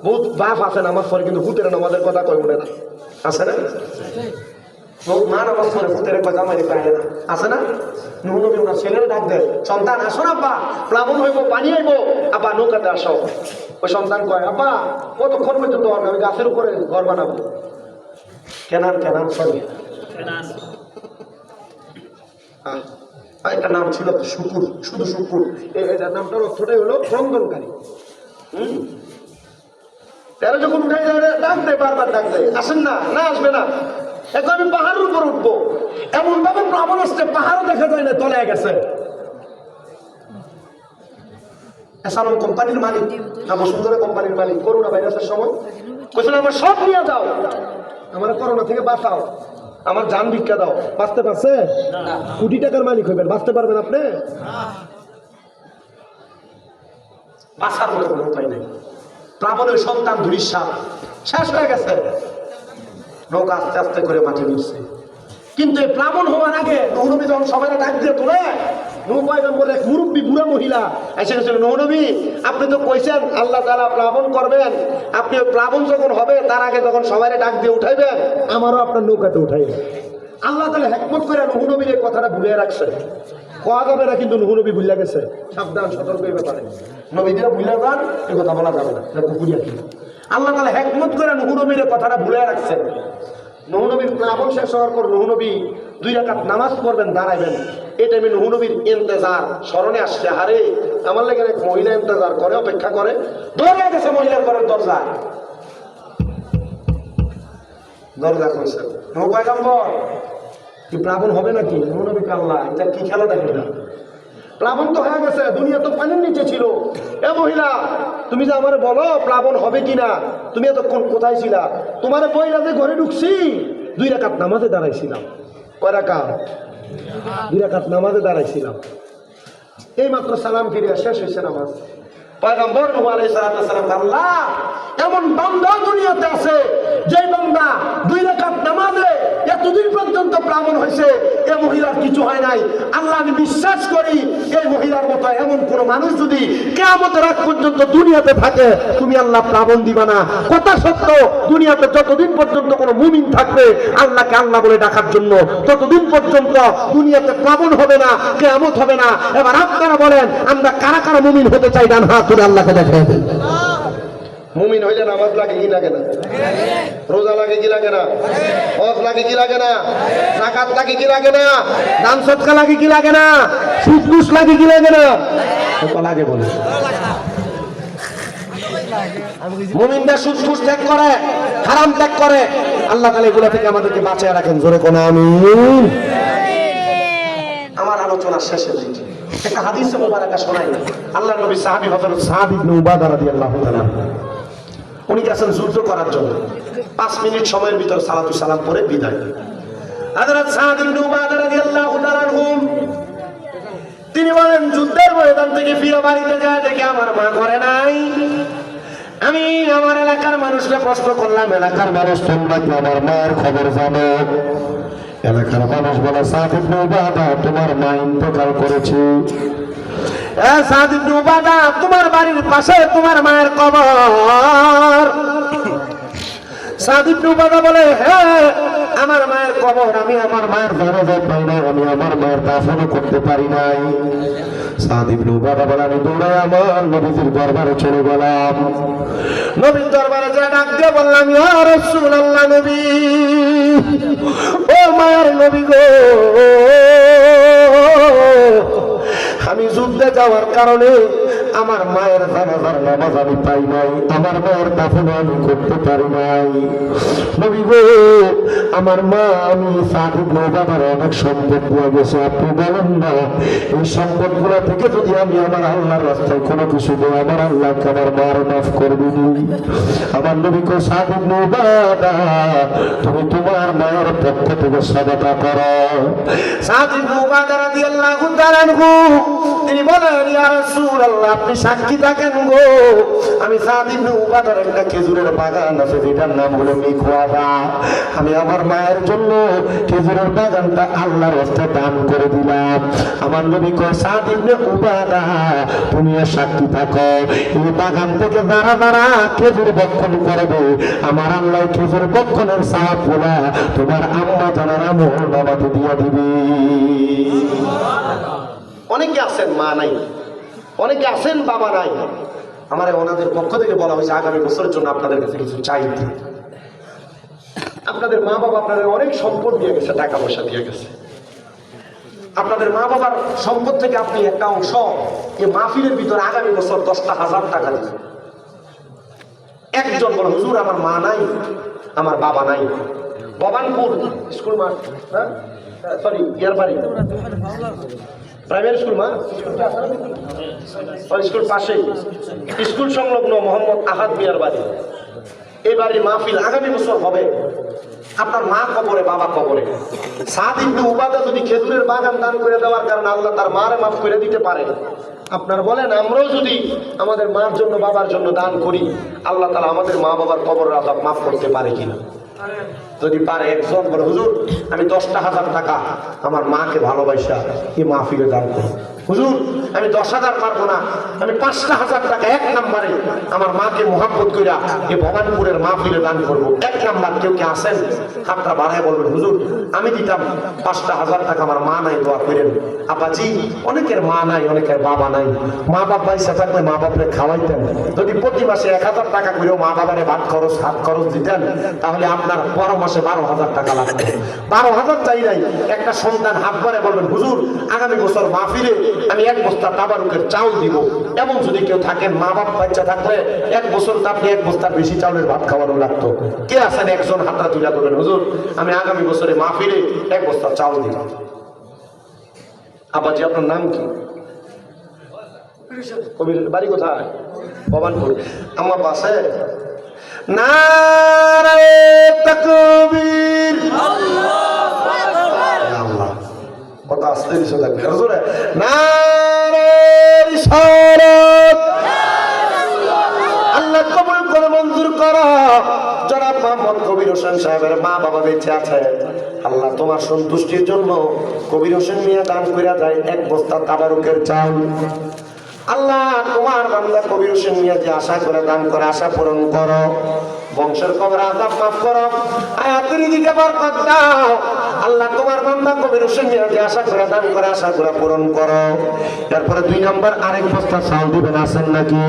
বহুত বাপ আছে নামাজ পড়ে, কিন্তু ভূতের নামাজের কথা কয় মনে না, আছে না? বহুত মা নামাজ পড়ে, ভূতের জামাই পায় না, আছে না? নূহ নবী ওনার ছেলের ডাক দেয়, সন্তান আসো না আব্বা, প্লাবন হইব, পানি হইব, আব্বা নৌকাতে আসো। ওই সন্তান কয়, আব্বা কতক্ষণ পর্যন্ত আমি গাছের উপরে ঘর বানাবো। কেনান সরি একটা নাম ছিল শুকুর, শুধু শুকুর। এটার নামটার অর্থটাই হলো ক্রন্দনকারী। তারা যখন উঠে ডাক দেয়, বারবার ডাক দেয়, আসেন না, না আসবে না। এখন আমি পাহাড়ের উপর উঠবো, এমন ভাবে প্লাবন আসছে পাহাড়ও দেখা যায় না, তলায় গেছে। এসালম কোম্পানির মালিক, বসুন্ধরা কোম্পানির মালিক, করোনা ভাইরাসের সময় বলছিল, আমার সব নিয়ে যাও, আমার করোনা থেকে বাঁচাও, আমার জান ভিক্ষা দাও। বাঁচতে পারছে? কোটি টাকার মালিক হইবেন, বাঁচতে পারবেন আপনি? বাঁচার মতো কোনো উপায় নেই। প্লাবনের সন্তান ধুরিসাপ শেষ হয়ে গেছে, নৌকা আস্তে আস্তে করে মাঠে নিচ্ছে। কিন্তু এই প্লাবন হওয়ার আগে নূহ নবী যখন সবাই ডাক দিয়ে তোলে, নূহ পয়গম্বরের এক মুরব্বী বুড়া মহিলা এসে গেছিল, নূহ নবী আপনি তো কইছেন আল্লাহ তাআলা প্লাবন করবেন, আপনি প্লাবন যখন হবে তার আগে যখন সবাই ডাক দিয়ে উঠাইবেন, আমারও আপনার নৌকাতে উঠাইবেন। আল্লাহ তাআলা হিকমত করে নূহ নবীর এই কথাটা ভুলিয়ে রাখছে। কোয়া যাবে না, কিন্তু নূহ নবী ভুলিয়া গেছে। সাবধান, সতর্ক এই ব্যাপারে। নবীরা ভুলিয়া যান, এই কথা বলা যাবে না, আল্লাহ তাআলা হিকমত করে নূহ নবীর কথাটা ভুলিয়ে রাখছেন। নূহ নবীর প্লাবন শেষ হওয়ার পর নূহ নবী 2 রাকাত নামাজ পড়বেন, দাঁড়াইবেন। এই টাইমে নূহ নবীর ইন্তজার স্মরণে আসছে, আরে আমার লেগে এক মহিলা ইন্তজার করে, অপেক্ষা করে, দৌড়ে গেছে মহিলার ঘরের দরজা খুলছে। নূহ পয়গম্বর, কি প্লাবন হবে নাকি? নূহ নবী আল্লাহ এটা কি খেলা দেখে না, প্লাবন তো হয়ে গেছে, দুনিয়া তো পানির নিচে ছিল। এ মহিলা, তুমি যে আমারে বলো প্লাবন হবে কিনা, তুমি এতক্ষণ কোথায় ছিলা? তোমার বইলা যে ঘরে ঢুকছি 2 রাকাত নামাজে দাঁড়াইছিলাম। কয় রাকাত? 2 রাকাত নামাজে দাঁড়াইছিলাম। এই মাত্র সালাম ফিরিয়া শেষ হয়েছে নামাজ। পয়গম্বর নূহ আলাইহিস সালাম, আল্লাহ এমন বান্দা দুনিয়াতে আছে যে বান্দা 2 রাকাত নামাজে এতদিন পর্যন্ত প্লাবন হয়েছে, এই মহিলার কিছু হয় নাই। আল্লাহ আমি বিশ্বাস করি এই মহিলার মতো এমন কোন মানুষ যদি কিয়ামতের আগ পর্যন্ত দুনিয়াতে থাকে, তুমি আল্লাহ প্লাবন দিবা না। কথা সত্য, দুনিয়াতে যতদিন পর্যন্ত কোনো মুমিন থাকবে আল্লাহকে আল্লাহ বলে ডাকার জন্য, ততদিন পর্যন্ত দুনিয়াতে প্লাবন হবে না, কিয়ামত হবে না। এবার আপনারা বলেন আমরা কারা কারা মুমিন হতে চাই? ডান হাত তুলে আল্লাহকে দেখাই দেন। মুমিন হইলে নামাজ লাগে কি লাগে না? রোজা লাগে কি লাগে না? হজ লাগে কি লাগে না? যাকাত লাগে কি লাগে না? দান সদকা লাগে কি লাগে না? সুদ ঘুষ লাগে কি লাগে না? কত লাগে বলে? মুমিনরা সুদ ঘুষ ত্যাগ করে, হারাম ত্যাগ করে। আল্লাহ তাআলা এগুলা থেকে আমাদেরকে বাঁচিয়ে রাখেন। জোরে কোন আমিন। আমার আলোচনা শেষের দিকে একটা হাদিসে মুবারাকা শোনাই। আল্লাহর নবী সাহাবী হযরত সাদ ইবনে উবাদা রাদিয়াল্লাহু তাআলা উনি গেছেন যুদ্ধ করার জন্য। 5 মিনিট সময়ের ভিতর সালাতু সালাম পড়ে বিদায়। হযরত সাদ ইবনে উবাদা রাদিয়াল্লাহু তাআলা তিনি বলেন, যুদ্ধের ময়দান থেকে ফিরে বাড়িতে যায় দেখে আমার মা করে নাই। আমি আমার এলাকার মানুষকে প্রশ্ন করলাম, এলাকার মানুষ তোমরা কি আমার মায়ের খবর জানো? এলাকার মানুষ বলে, সাদ ইবনে উবাদা তোমার মা ইন্তেকাল করেছে। সাদ ইবনে উবাদা তোমার বাড়ির পাশে তোমার মায়ের কবর। সাদ ইবনে উবাদা বলে, হ্যাঁ আমার মায়ের কবর, আমি আমার মায়ের জানাজা পাই নাই, আমি আমার মায়ের দাফনও করতে পারি নাই। সাদ ইবনে উবাদা বলে, আমি দৌড়াই আমার নবীর দরবারে চলে গেলাম। নবীর দরবারে যা ডাক দিয়ে বললাম, ইয়া রাসূলুল্লাহ, নবী ও মায়ের নবী গো, আমি যুদ্ধে যাওয়ার কারণে আমার মায়ের জানাজার নামাজ আমি পাই নাই, আমার মায়ের দাফন আমি করতে পারি নাই। নবী গো, আমার মা আমি সাদ ইবনে উবাদার অনেক সম্পদ দিয়ে গেছে, আপনি বলেন না এই সম্পদগুলো থেকে যদি আমি আমার আল্লাহর রাস্তায় কোনো কিছু দিই, আমার আল্লাহকে আমার মার মাফ করবে নি। আমার নবী কো, সাদ ইবনে উবাদা তুমি তোমার মায়ের পক্ষ থেকে সাদাকা করো। সাদ ইবনে উবাদা রাদিয়াল্লাহু তাআলা আনহু তিনি বলেন, ইয়া রাসূলুল্লাহ আপনি সাক্ষী থাকেন গো, আমি সাদ ইবনে উবাদার একটা খেজুরের বাগান আছে যেটার নাম হলো মিখওয়াদা, আমি আমার মায়ের জন্য খেজুরের বাগানটা আল্লাহর রাস্তায় দান করে দিলাম। আমার নবী কয়, সাদ ইবনে উবাদা তুমিও সাক্ষী থাকো, এই বাগান থেকে যারা যারা খেজুর বক্ষণ করবে আমার আল্লাহ খেজুর বক্ষণের সওয়াবগুলা তোমার আম্মা জানার আমলনামাতে দিয়ে দিবে। অনেকে আছেন মা নাই, অনেকে আছেন বাবা নাই। আমার ওনাদের পক্ষ থেকে বলা হয়েছে আগামী বছরের জন্য আপনাদের কাছে কিছু চাইতে। আপনাদের মা বাবা আপনাদের অনেক সম্পদ দিয়ে গেছে, টাকা পয়সা দিয়ে গেছে। আপনাদের মা বাবার সম্পদ থেকে আপনি একটা অংশ এই মাহফিলের ভিতরে আগামী বছর 10,000 টাকা দিবেন। একজন বলে, হুজুর আমার মা নাই, আমার বাবা নাই। ভবানপুর স্কুল মাঠ, সরি ইয়ার বাড়ি প্রাইমারি স্কুল মা স্কুল পাশে স্কুল সংলগ্ন মোহাম্মদ আহাদ মিয়ার বাড়ি। এই বাড়ির মাহফিল আগামী বছর হবে। আপনার মা কবরে, বাবা কবরে। সাদ ইবনে উবাদা যদি খেজুরের বাগান দান করে দেওয়ার কারণে আল্লাহ তার মারে মাফ করে দিতে পারে, আপনার বলেন আমরাও যদি আমাদের মার জন্য বাবার জন্য দান করি, আল্লাহ তাআলা আমাদের মা বাবার কবরের আযাব মাফ করতে পারে কিনা? যদি পারে। একজন বলে, হুজুর আমি 10,000 টাকা আমার মাকে ভালোবাসা এই মাহফিলে দান করি। হুজুর আমি 10,000 পারবো না, আমি 5,000 টাকা এক নম্বরে আমার মাকে মোহাব্বত কইরা এই ভবানপুরের মাহফিলে দান করবো। এক নাম্বার কেউ কে আসেন হাতটা বাড়ায় বলবেন, হুজুর আমি দিতাম 5,000 টাকা, আমার মা নাই, দোয়া করেন। আপাজি অনেকের মা নাই, অনেকের বাবা নাই। মা বাপ পয়সা থাকলে মা বাপরে খাওয়াইতেন। যদি প্রতি মাসে 1,000 টাকা করেও মা বাবারে ভাত খরচ হাত খরচ দিতেন, তাহলে আপনার 12 মাসে 12,000 টাকা লাগবে। 12,000 চাই নাই, একটা সন্তান হাত বাড়ে বলবেন, হুজুর আগামী বছর মাহফিলে আমি 1 বস্তা তাবারুকের চাউল দিব। এমন যদি কেউ থাকেন, মা বাপ বাচ্চা থাকলে 1 বছর আপনি 1 বস্তার বেশি চাউলের ভাত খাওয়ানো লাগতো। কে আছেন একজন হাতটা তুলে বলবেন, হুজুর আমি আগামী বছরে মাহফিলে 1 বস্তা চাউল দিব। আবাজি আপনার নাম কি? কবির বাড়ি কোথায়? ভবানপুর। আমার বাসে নারে তাকবীর, আল্লাহ কত আস্তে দিছো থাকবে হুজুরে। নারে রিসালাত, আল্লাহ কবুল করে মঞ্জুর করো। জনাব মোহাম্মদ কবির হোসেন সাহেবের মা বাবা বেঁচে আছে, আল্লাহ তোমার সন্তুষ্টির জন্য কবির হোসেন মিয়া দান কইরা যায় 1 বস্তা তাবারুকের চাউল। আল্লাহ তোমার বান্দা কবির হোসেন মিয়া যে আশা করে দান করে, আশা পূরণ করো। বংশের কবর আযাব মাফ করো, হায়াতের দিকে বরকত দাও। আল্লাহ তোমার বান্দা কবির হোসেন মিয়া যে আশা করে দান করে আশাগুলো পূরণ করো। এরপরে 2 নম্বর আরেক বস্তা চাল দিবেন, আছেন নাকি?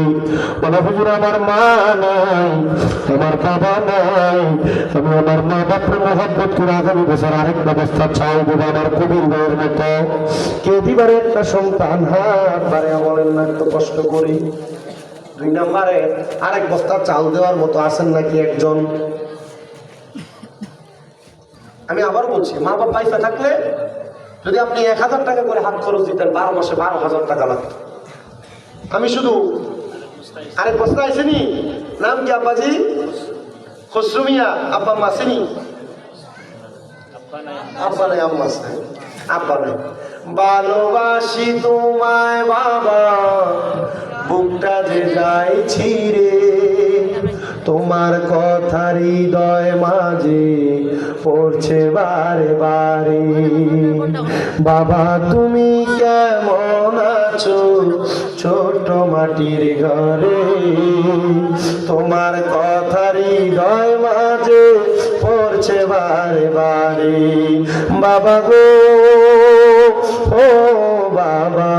বলে হুজুর আমার মা নাই, আমার বাবা নাই, আমি আমার মা বাপরে মহব্বত করে আগামী বছর আরেকটা বস্তা চাল দেবো আমার কবির ভাইয়ের মতো। কে দিবারে একটা সন্তান হাত বাড়ে বলেন না, একটু কষ্ট করি। 2 নম্বরে আরেক বস্তা চাল দেওয়ার মতো আছেন নাকি একজন? আমি আবার বলছি, মা বাবা পয়সা থাকলে যদি আপনি 1000 টাকা করে হাত খরচ দিতেন, 12 মাসে 12,000 টাকা লাগতো। আমি শুধু আরেক বস্তা আইসেনি, নাম কি আব্বাজি? খসরু মিয়া। আব্বা মা আসেনি? আব্বা নাই, আম্মা আছে। আব্বা নাই। ভালোবাসি তোমায় বাবা, বুকটা যে যায় ছিঁড়ে, তোমার কথা হৃদয় মাঝে পড়ছে বারে বারে। বাবা তুমি কেমন আছো ছোট মাটির ঘরে, তোমার কথা হৃদয় মাঝে পড়ছে বারে বারে। বাবা গো ও বাবা,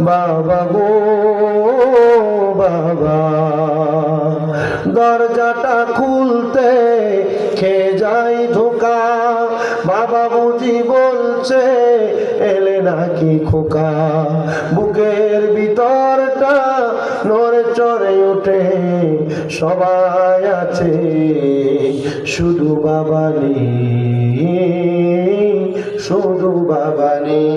বাবা গো বাবা, দরজাটা খুলতে খেয়ে যাই ধোকা, বাবা বুঝি বলছে এলে নাকি খোকা। বুকের ভিতরটা নড়ে চড়ে ওঠে, সবাই আছে শুধু বাবা নেই, শুধু বাবা নেই।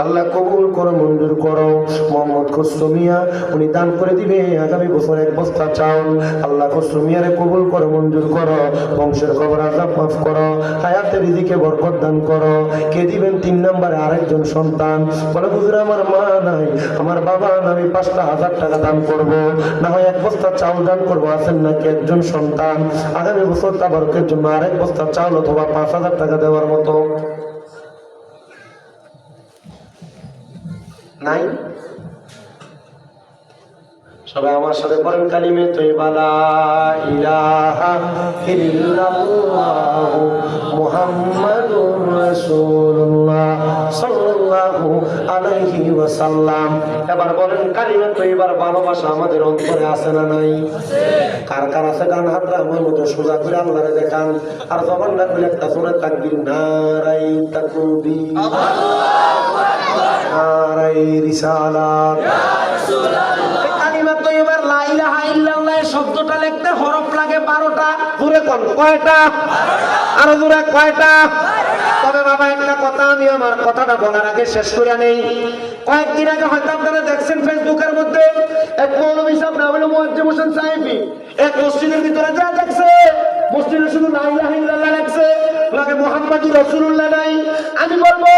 আল্লাহ কবুল করো, মঞ্জুর করো। মোহাম্মদ খসরু মিয়া উনি দান করে দিবে আগামী বছর 1 বস্তা চাউল। আল্লাহ খসরু মিয়ারে কবুল করো, মঞ্জুর করো। বংশের কবর আযাব মাফ করো, হায়াতের রিজিকে বরকত দান করো। কে দিবেন? 3 নম্বরে আরেকজন সন্তান। বলে হুজুর আমার মা নাই, আমার বাবা নাই, আমি 5,000 টাকা দান করব, না হয় 1 বস্তা চাউল দান করবো। আছেন নাকি একজন সন্তান? আগামী বছর তাবারকের জন্য আরেক বস্তা চাউল অথবা 5,000 টাকা দেওয়ার মতো নাই? সবাই আমার সাথে পড়েন কালিমে তয়্যিবা লা ইলাহা ইল্লাল্লাহ মুহাম্মাদুর রাসূলুল্লাহ সাল্লাল্লাহু আলাইহি ওয়াসাল্লাম। এবার বলেন কালিমে তয়্যিবার ভালোবাসা আমাদের অন্তরে আছে না নাই? কার কার আছে? গান হাতরা আমার মতো সোজা করে আল্লাহরে দেখান, আর জবান না খুলে একটা জোরে তাকবীর, নারাই তাকবীর, আল্লাহু আকবার, নারাই রিসালাত, ইয়া রাসূলুল্লাহ। কালিমা তয়্যিবার লা ইলাহা ইল্লাল্লাহ শব্দটা লিখতে হরফ লাগে 12টা। জোরে কোন কয়টা? 12টা। আরো জোরে কয়টা? 12টা। তবে বাবা একটা কথা আমি আমার কথাটা বলার আগে শেষ করে নেই। কয়েকদিন আগে হয়তো আপনারা দেখছেন ফেসবুকের মধ্যে এক মৌলভী সাহেব নাম হলো মুয়াজ্জেম হোসেন সাইফি, এক মসজিদের ভিতরে যা দেখছে, মসজিদে শুধু লা ইলাহা ইল্লাল্লাহ লেখছে, লাগে মুহাম্মাদুর রাসূলুল্লাহ নাই। আমি বলবো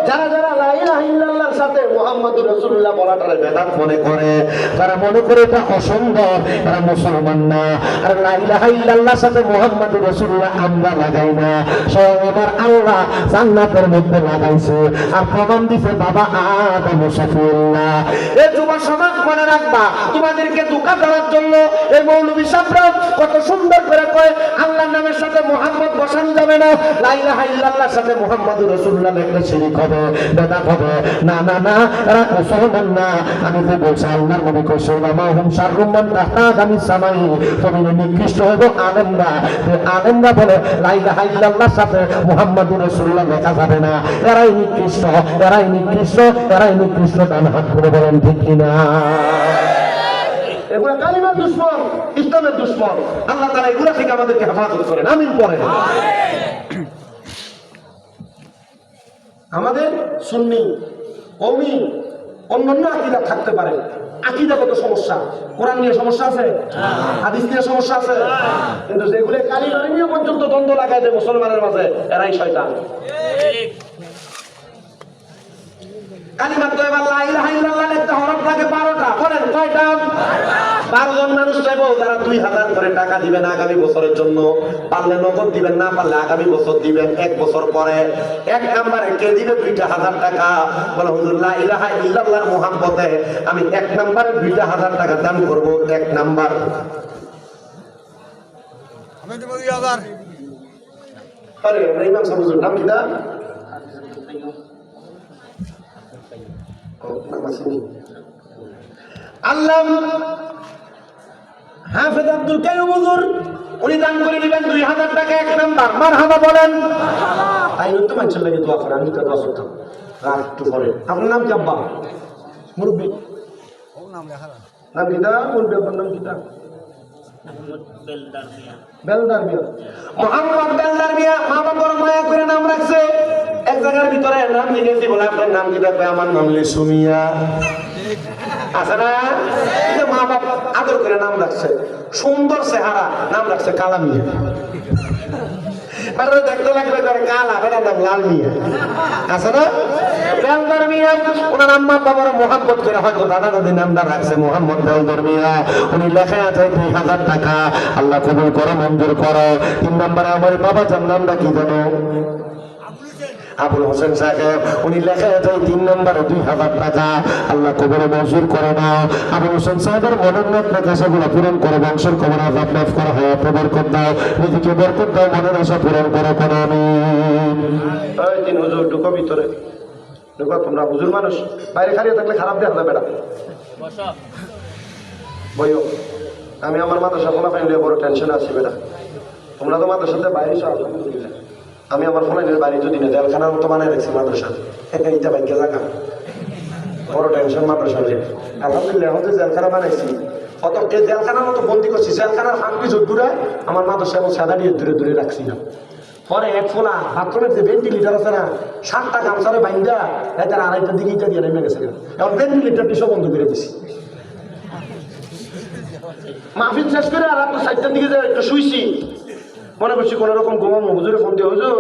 যারা যারা লা ইলাহা ইল্লাল্লাহর সাথে মুহাম্মাদুর রাসূলুল্লাহ বলাটারে বেদাত মনে করে, তারা মনে করে এটা অসুন্দর, তারা মুসলমান না। আর লা ইলাহা ইল্লাল্লাহর সাথে মুহাম্মাদুর রাসূলুল্লাহ আমরা লাগাই না, স্বয়ং আমার আল্লাহ জান্নাতের মধ্যে লাগাইছে, আর প্রমাণ দিছে বাবা আদম সফিউল্লাহ। এই যুব সমাজ মনে রাখবা, তোমাদেরকে ধোঁকা দেওয়ার জন্য এই মৌলভী সাহেবরা কত সুন্দর করে কয় আল্লাহর নামের সাথে মুহাম্মদ বসানো যাবে না, লা ইলাহা ইল্লাল্লাহর সাথে মুহাম্মাদুর রাসূলুল্লাহ লেখলে শিরক হবে, বেদাত হবে। না না না, এরা মুসলমান না। আমি তো বলছি আল্লাহর নবী কইছে মা হুম শাররুম মান তাহতা গামিস সামাই, তুমি নিকৃষ্ট হইব আলেমরা। আলেমরা বলে লা ইলাহা ইল্লাল্লাহর সাথে মুহাম্মাদুর রাসূলুল্লাহ লেখা যাবে না, এরাই নিকৃষ্ট, এরাই নিকৃষ্ট, এরাই নিকৃষ্ট। ডান হাত করে বলেন ঠিক কিনা? এগুলা কালিমার দুশমন, ইসলামের দুশমন। আল্লাহ তাআলা এগুলা থেকে আমাদেরকে হেফাজত করেন, আমিন পড়েন। আমাদের সুন্নি, কওমি, অন্যান্য আকীদা থাকতে পারে, আকীদাগত সমস্যা, কোরআন নিয়ে সমস্যা আছে, হাদিস নিয়ে সমস্যা আছে, কিন্তু যেগুলো কালিমার নিয়ে পর্যন্ত দ্বন্দ্ব লাগায় দেয় মুসলমানের মাঝে, এরাই শয়তান। কালিমা তয়্যিবা লা ইলাহা ইল্লাল্লাহ লিখতে হরফ লাগে 12টা। বলেন কয়টা? 12 জন মানুষ চাইবো যারা 2000 করে টাকা দিবেন আগামী বছরের জন্য। পারলে নগদ দিবেন, না পারলে আগামী বছর দিবেন, 1 বছর পরে। 1 নম্বরে কে দিবে 2000 টাকা? বলে হুজুর লা ইলাহা ইল্লাল্লাহর মুহাব্বতে আমি 1 নম্বরে 2000 টাকা দান করব। 1 নাম্বার আমি দেব 2000। আরে ইমাম সাহেব হুজুর নাম কি দা? আল্লাহ হাফেজ আব্দুল কাইয়ুম হুজুর উনি দান করে দিবেন 2000 টাকা। 1 নাম্বার মারহাবা বলেন। তাই তো মানুষের লাগে দোয়া করে, আমি তো দোয়া করতাম রাত একটু পরে। আপনার নাম কি আব্বা? মুরব্বী নাম লেখা নাম কি দা? মুরব্বী আপনার নাম কি দা? বেলদার মিয়া, মোহাম্মদ বেলদার মিয়া। মা বাবার মায়া করে নাম রাখছে। এক জায়গার ভিতরে নাম লিখেছি, বলে আপনার নাম কি থাকবে? আমার নাম লিসু মিয়া। আছে না? মা বাবা আদর করে নাম রাখছে। সুন্দর চেহারা, নাম রাখছে কালা মিয়া। দেখতে লাগবে কালা, বেটার নাম লাল মিয়া। আছে না? বেলদার মিয়া ওনার আম্মা বাবার মোহাম্মত করে হয়তো দাদা দাদি নামটা রাখছে মোহাম্মদ বেলদার মিয়া। উনি লেখা আছে 2000 টাকা। আল্লাহ কবুল করো, মঞ্জুর করো। 3 নম্বরে আমার বাবা যার নামটা কি জানো? আবুল হোসেন সাহেব। উনি লেখা আছে 3 নম্বরে 2000 টাকা। আল্লাহ কবরে মঞ্জুর করে নাও। আবুল হোসেন সাহেবের মনের নেক আশাগুলো পূরণ করে, বংশের কবর আযাব মাফ করা হয়, বরকত দাও, নিজেকে বরকত দাও, মনের আশা পূরণ করো। কোন আমিন। এই দিন হুজুর ঢুকো ভিতরে, ঢুকো। তোমরা হুজুর মানুষ, বাইরে খালিয়ে থাকলে খারাপ দেখা যাবে। বেটা বইও, আমি আমার মাদ্রাসা ফলাফল নিয়ে বড় টেনশন আছি। বেটা তোমরা তো মাদ্রাসাতে বাইরে সব, আলহামদুলিল্লাহ। আমি আমার ফলাইনের বাড়ি যদি না জেলখানার মতো বানাই রাখছি মাদ্রাসা। এইটা বাইকে জায়গা বড় টেনশন মাদ্রাসা। আলহামদুলিল্লাহ এখন যে জেলখানা বানাইছি, অত জেলখানার মতো বন্দি করছি। জেলখানার ফাঁকি দূরে আমার মাদ্রাসা এবং সাদা দিয়ে দূরে দূরে রাখছি না। পরে এক ফোলা বাথরুমের যে ভেন্টিলেটার আছে না, 7টা গামছারে বাইন্দা এটার 2:30টার দিকে ইটা দিয়ে নেমে গেছে। এখন ভেন্টিলেটারটি সব বন্ধ করে দিছি। মাহফিল শেষ করে আর আপনার 4টার দিকে যে একটু শুইছি, মনে করছি কোন রকম ঘুমাবো। হুজুরে ফোন দিয়ে, হুজুর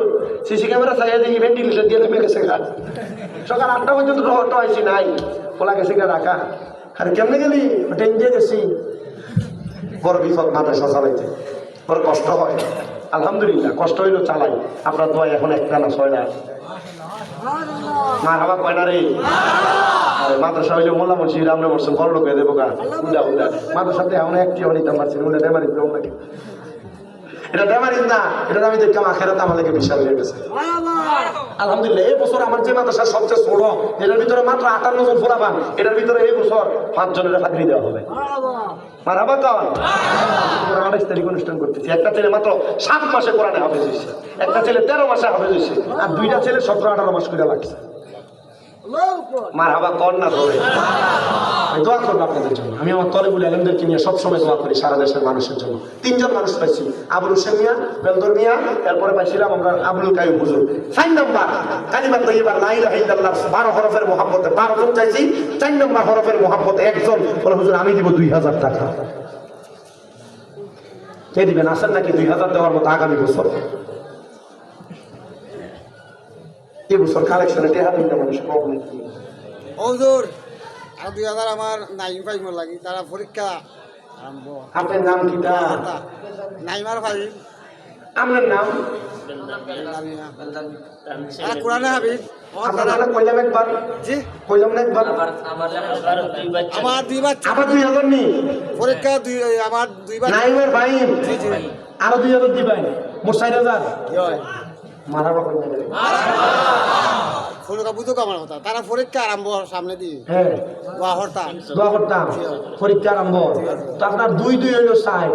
সিসি ক্যামেরা চাইয়া দেখি ভেন্টিলেশন দিয়ে নেমে গেছে গা। সকাল 8টা পর্যন্ত রহটা হয়েছি নাই, খোলা গেছে গা রাখা। আর কেমনে গেলি? ট্রেন দিয়ে গেছি। বড় বিপদ মাদ্রাসা চালাইতে, বড় কষ্ট হয়। আলহামদুলিল্লাহ কষ্ট হইলো চালাই। আপনার দোয়া এখন একটা না 6টা। মা হাবা কয়না রে? মাদ্রাসা হইলে মোল্লা মসজিদ আমরা বলছেন বড় লোক হয়ে দেবো গা। উল্টা উল্টা মাদ্রাসাতে এমন একটি অনিতাম পারছি উল্টা ডেমারি নাকি। এটা ডেমারিজ না, এটা আমি দেখলাম আখেরাতে আমাদেরকে বিশাল হয়ে গেছে। আলহামদুলিল্লাহ এই বছর আমার যে মাদ্রাসা সবচেয়ে ছোট, এটার ভিতরে মাত্র 58 জন ফোলা পান। এটার ভিতরে এই বছর 5 জনের চাকরি দেওয়া হবে। মারহাবা কন। 28 তারিখ অনুষ্ঠান করতেছি। একটা ছেলে মাত্র 7 মাসে কোরআনে হাফেজ হয়েছে, একটা ছেলে 13 মাসে হাফেজ হয়েছে, আর 2টা ছেলে 17-18 মাস করে লাগছে। মারহাবা কন না ধরে। দোয়া করবো আপনাদের জন্য। আমি আমার তলেবুল আলেমদেরকে নিয়ে সবসময় দোয়া করি সারা দেশের মানুষের জন্য। 3 জন মানুষ পাইছি, আবুল হোসেন মিয়া, বেলদর মিয়া, এরপরে পাইছিলাম আমরা আবুল কাইয়ুম হুজুর। 4 নম্বর কালিমা তয়্যিবা লা ইলাহা ইল্লাল্লাহ 12 হরফের মুহাব্বতে 12 জন চাইছি। 4 নম্বর হরফের মুহাব্বতে 1 জন বলে হুজুর আমি দিব 2000 টাকা। কে দিবেন? আসেন নাকি 2000 দেওয়ার মতো আগামী বছর? এই বছর কালেকশনে টেহা দিতে মানুষ কম নাকি? হুজুর আর 2000 আমার নাইম ভাই মোর লাগি, তারা পরীক্ষা আরম্ভ। আপনার নাম কি? নাইমার ভাই। আপনার নাম? আর কোরআনে হাবিব। আপনারা কইলাম একবার, জি কইলাম না একবার। আমার 2 বাচ্চা। আবার 2000 নি পরীক্ষা আমার 2 বাচ্চা। নাইমের ভাই জি জি আরো 2000 দিবেন, মোট 4000। কি হয়? মারাবা কইনা গেলে ফুলকা বুঝুক আমার কথা। তারা পরীক্ষা আরম্ভ সামনে দিয়ে। হ্যাঁ দোয়া করতাম। দোয়া করতাম পরীক্ষা আরম্ভ। তো আপনার 2 হইলো 6।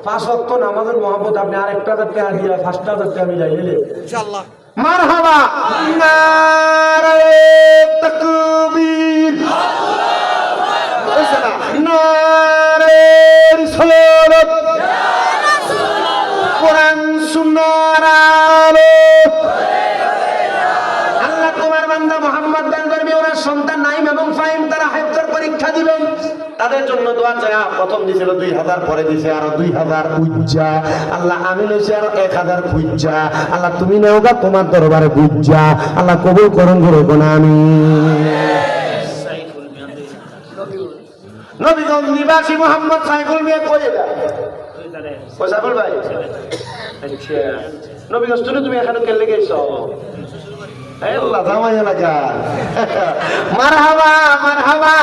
5 ওয়াক্ত নামাজের মহব্বত আপনি আরেকটা টাকা দিয়ে 5000 টাকা মিলাই নিলে ইনশাআল্লাহ। মারহাবা। নারে তাকবীর, নারে রিসালাত, কোরআন সুন্নাহর আলো। আল্লাহ তোমার বান্দা মুহাম্মদ বেলদর মিয়া ওনার সন্তান নাইম এবং ফাহিম তারা হেফজের পরীক্ষা দিবেন, তাদের জন্য দোয়া চাই। প্রথম দিছিল 2000, পরে দিছে আরো 2000 বুঝা। আল্লাহ আমি লইছি আরো 1000 বুঝা। আল্লাহ তুমি নেওগা তোমার দরবারে বুঝা। আল্লাহ কবুল করুন, বলবো না আমি। নবীগঞ্জ নিবাসী মোহাম্মদ সাইফুল মিয়া কই এটা ওই সাইফুল ভাই আচ্ছা নবীগঞ্জ তুমি এখানে কেলে গেছো আল্লাহ জামাই এলাকা মারহাবা মারহাবা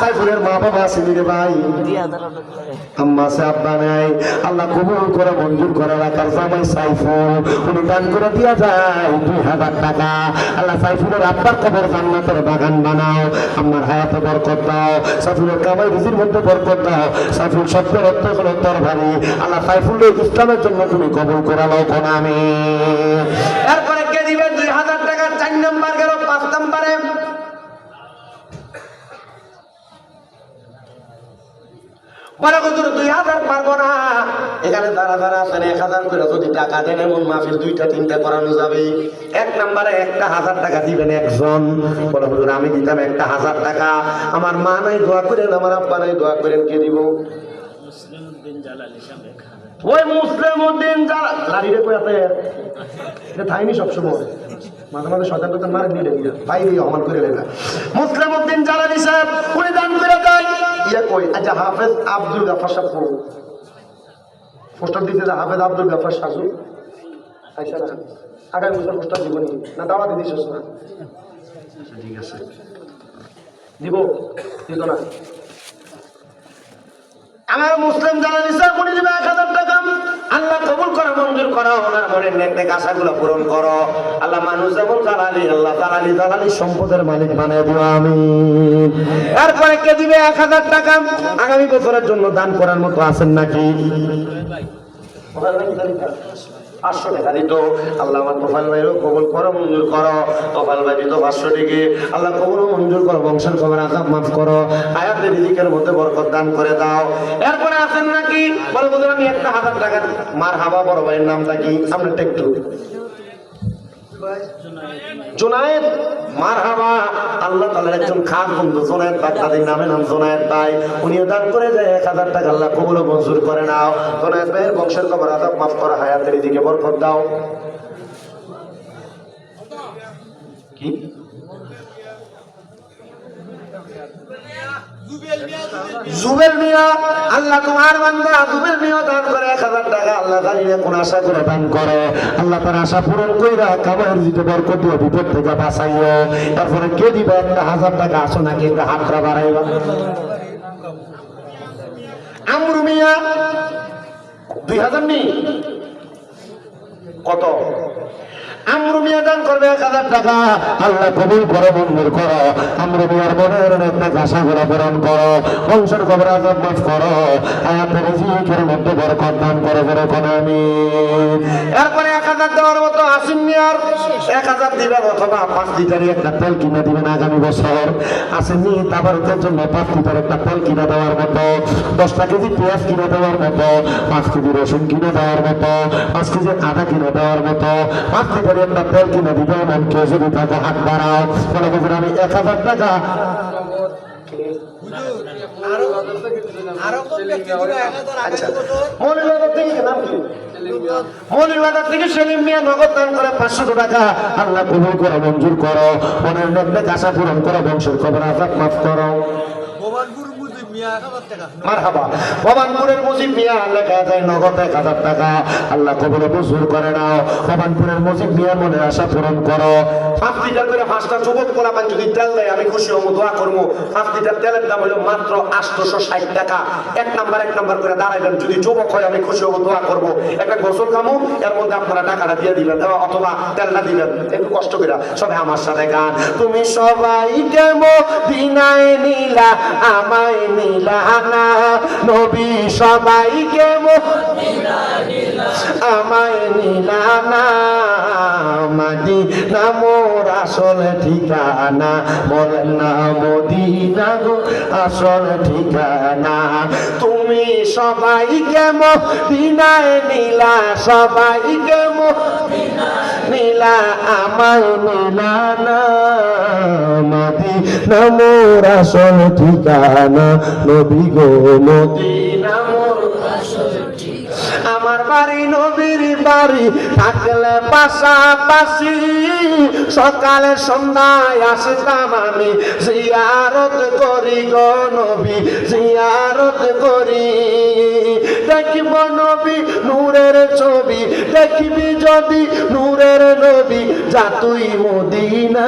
সাইফুলের মা বাবা আসেনি রে ভাই আম্মা সে আব্বা নাই আল্লাহ কবুল করে মঞ্জুর করে রাখার জামাই সাইফুল উনি দান করে দিয়া যায় 2000 টাকা আল্লাহ সাইফুলের আব্বার কবর জান্নাতের বাগান বানাও আমার হায়াতে বরকত দাও সাইফুলের কামাই রুজির মধ্যে বরকত দাও সাইফুল শব্দের অর্থ হলো তরবারি আল্লাহ সাইফুলের ইসলামের জন্য তুমি কবুল করে নাও কোন আমি এরপরে কে দিবে 2000 টাকা 4 নাম্বার গেল 5 নাম্বারে বড় কত 2000 পারবো না এখানে যারা যারা আছেন 1000 করে যদি টাকা দেন এমন মাহফিল 2টা 3টা করানো যাবে 1 নম্বরে 1000 টাকা দিবেন একজন বড় হুজুর আমি দিতাম 1000 টাকা আমার মা নাই দোয়া করেন আমার আব্বা নাই দোয়া করেন কে দিব মুসলিমউদ্দিন জালালী সাহেব ওই মুসলিমউদ্দিন জালালী রে কই আছে এটা থাইনি সব সময় মাঝে মাঝে শয়তান তো মারে দিলে ভাই দিয়ে অমান করে লেনা মুসলিমউদ্দিন জালালী সাহেব উনি দান করে দেয় ইয়া কই আচ্ছা হাফেজ আব্দুল গাফফার সাহেব পোস্টার দিতে হাফেজ আব্দুল গাফফার সাজু আইসা না আগামী বছর পোস্টার দিব না দাওয়াত দিছিস না ঠিক আছে দিব দিত না আমার মুসলিম জালালী সাহেব উনি দিবে 1000 টাকা আল্লাহ কবুল করো মঞ্জুর করো ওনার মনের নেক আশাগুলো পূরণ করো আল্লাহ মানুষ যেমন জালালী আল্লাহ জালালী সম্পদের মালিক বানিয়ে দিও আমিন এরপরে কে দিবে 1000 টাকা আগামী বছরের জন্য দান করার মতো আছেন নাকি 500 টাকা দিত আল্লাহ আমার তোফাল ভাইরও কবুল করো মঞ্জুর করো তোফাল ভাই দিত 500 টাকা আল্লাহ কবুল মঞ্জুর করো বংশের কবর আযাব মাফ করো হায়াতের রিজিকের মধ্যে বরকত দান করে দাও এরপরে আছেন নাকি বলে বলুন আমি 1000 টাকা মারহাবা বড় ভাইয়ের নামটা কি আমরা একটু জুনায়েদ মারহাবা আল্লাহ তাআলার একজন খাস বন্ধু জুনায়েদ বাগদাদির নামে নাম জুনায়েদ ভাই উনিও দান করে যায় 1000 টাকা আল্লাহ কবুল মঞ্জুর করে নাও জুনায়েদ ভাইয়ের বংশের কবর আযাব মাফ করো হায়াতের রিজিকে বরকত দাও কি জুবেল মিয়া আল্লাহ তোমার বান্দা জুবেল মিয়া দান করে 1000 টাকা আল্লাহ জানিনা কোন আশা করে দান করে আল্লাহ তার আশা পূরণ কইরা কামাইয়ের দিতে বরকত দিও বিপদ থেকে বাঁচাইও তারপরে কে দিবে 1000 টাকা আসো নাকি একটা হাতটা বাড়াইবা আমরু মিয়া 2000 নি কত আমরু মিয়া দান করবে 1000 টাকা আল্লাহ কবুল করো মঞ্জুর করো আমরু মিয়ার মনের নেক আশাগুলো পূরণ করো বংশের কবর আযাব মাফ করো হায়াতের রিজিকের মধ্যে বরকত দান করো বড় কোন আমিন এরপরে 1000 দেওয়ার মতো আসিম মিয়ার 1000 দিবেন অথবা 5 লিটারের একটা তেল কিনে দিবেন আগামী বছর আসিম নি তাবারকের জন্য 5 লিটার একটা তেল কিনে দেওয়ার মতো 10 কেজি পেঁয়াজ কিনে দেওয়ার মতো 5 কেজি রসুন কিনে দেওয়ার মতো 5 কেজি আদা কিনে দেওয়ার মতো 5 লিটার একটা তেল কিনে দিবেন এমন কেউ যদি তাকে হাত বাড়াও বলে বলছেন আমি 1000 টাকা মৌলবাজার থেকে সেলিম মিয়া নগদ দান করে 500 টাকা আল্লাহ কবুল করো মঞ্জুর করো মনের নেক আশা পূরণ করো বংশের কবর আযাব মাফ করো মারহাবা ভবানপুরের মুজিব মিয়া লেখা যায় নগদ 1000 টাকা আল্লাহ কবুল মঞ্জুর করে নাও ভবানপুরের মুজিব মিয়া মনের আশা পূরণ করো 5 লিটার করে 5টা যুবক পোলাপান যদি তেল দেয় আমি খুশি হব দোয়া করবো 5 লিটার তেলের দাম হলো মাত্র 860 টাকা এক নাম্বার করে দাঁড়াইবেন যদি যুবক হয় আমি খুশি হব দোয়া করবো একটা গোসল কামু এর মধ্যে আপনারা টাকাটা দিয়ে দিবেন অথবা তেলটা দিবেন একটু কষ্ট করে সবাই আমার সাথে গান তুমি সবাইকে মদিনায় নিলা আমায় নিলা না নবী সবাইকে মদিনায় নিলা আমায় নিলা না মদিনা মোর আসল ঠিকানা বলেন না মদিনা গো আসল ঠিকানা তুমি সবাইকে মদিনায় নিলা সবাইকে মদিনায় নিলা আমায় নিলা না মদিনা মোর আসল ঠিকানা নবী গো মদিনা মোর আসল ঠিকানা আমার বাড়ি নবীর বাড়ি থাকলে পাশাপাশি সকালে সন্ধ্যায় আসতাম আমি জিয়ারত করি গো নবী জিয়ারত করি দেখিব নবী নূরের ছবি দেখিবি যদি নূরের নবী যা তুই মদিনা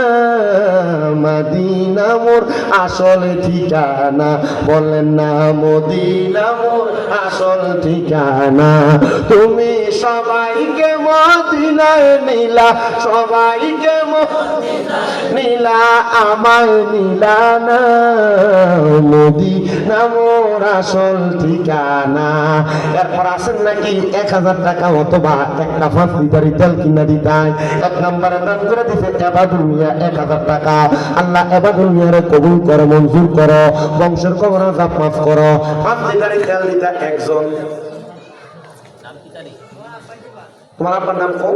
মদিনা মোর আসল ঠিকানা বলেন না মদিনা মোর আসল ঠিকানা তুমি সবাইকে মদিনায় নিলা সবাইকে নীলা আমায় নীলা না মদিনা মোর আসল ঠিকানা এরপর আসেন নাকি 1000 টাকা অথবা একটা 5 লিটারি তেল কিনা দিতাই এক নম্বরে দান করে দিতে এবাদুল মিয়া 1000 টাকা আল্লাহ এবাদুল মিয়ারে কবুল করে মঞ্জুর করো বংশের কবর আযাব মাফ করো 5 লিটারি তেল দিতা একজন তোমার আব্বার নাম কো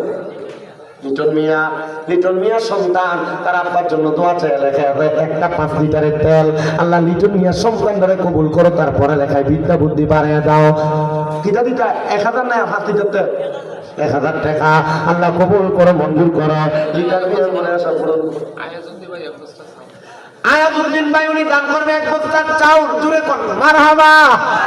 লিটন মিয়া সন্তান তার আব্বার জন্য দোয়া চাই লেখা একটা 5 লিটারের তেল আল্লাহ লিটন মিয়া সন্তানরে কবুল করো তারপরে লেখায় বিদ্যা বুদ্ধি বাড়াইয়া দাও কিটা দিতা 1000 না 5 লিটার তেল 1000 টাকা আল্লাহ কবুল করো মঞ্জুর করো লিটন মিয়ার মনে আশা পূরণ আয়াতুদ্দিন ভাই উনি দান করবে এক বস্তা চাউল জুড়ে করবে মারহাবা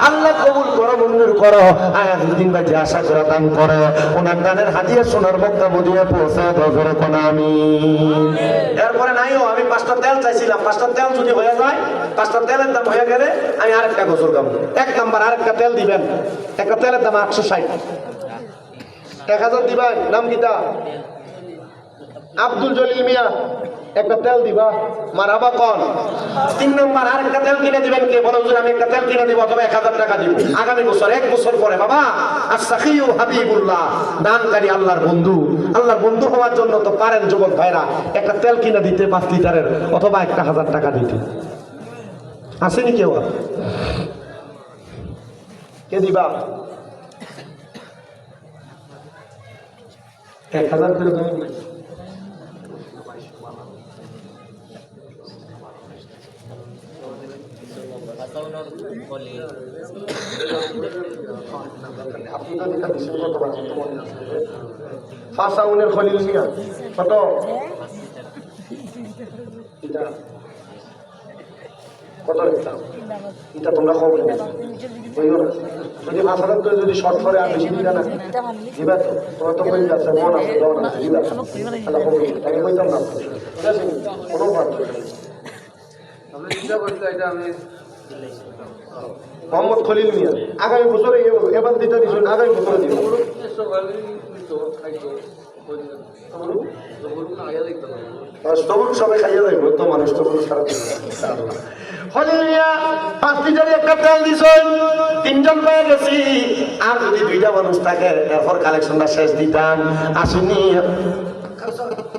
আল্লাহ কবুল করো মঞ্জুর করো আয়াতুদ্দিন ভাই যে আশা করে দান করে ওনার দানের হাদিয়া সোনার মক্কা মদিনা পৌঁছে দজরে কোন আমিন এরপরে নাইও আমি 5টা তেল চাইছিলাম 5টা তেল যদি হয়ে যায় 5টা তেলের দাম হয়ে গেলে আমি আরেকটা গোসল করব এক নাম্বার আরেকটা তেল দিবেন একটা তেলের দাম 860 1000 দিবেন নাম কিটা আব্দুল জলিল মিয়া একটা তেল দিবা মারাবা কোন 3 নম্বর আরেকটা তেল কিনে দিবেন কে বলো হুজুর আমি একটা তেল কিনে দিব অথবা 1000 টাকা দিব আগামী বছর এক বছর পরে বাবা আস-সাখিউ হাবিবুল্লাহ দানকারী আল্লাহর বন্ধু হওয়ার জন্য তো পারেন যুবক ভাইরা একটা তেল কিনে দিতে 5 লিটারের অথবা একটা 1000 টাকা দিতে আসেনি কেউ কে দিবা 1000 করে দাও ফাসাউনের খলিল মিয়া কত কত এটা তোমরা খবর যদি ভাষাটা তো যদি শর্ট করে আর বেশি দিবা না দিবা তো তোমার তো হয়ে যাচ্ছে মন আছে দন আছে দিবা আল্লাহ খবর তাকে কইতাম না ঠিক আছে কোনো কথা আমরা চিন্তা করতে এটা আমি মোহাম্মদ খলিল মিয়া আগামী বছরে এবার দিতে দিছেন আগামী বছরে দিব তবুক সবাই খাইয়া যাইব তো মানুষ তবুক সারা খলিল মিয়া 5 লিটারে একটা তেল দিছেন 3 জন পেয়ে গেছি আর যদি 2টা মানুষ থাকে এরপর কালেকশনটা শেষ দিতাম আসুনি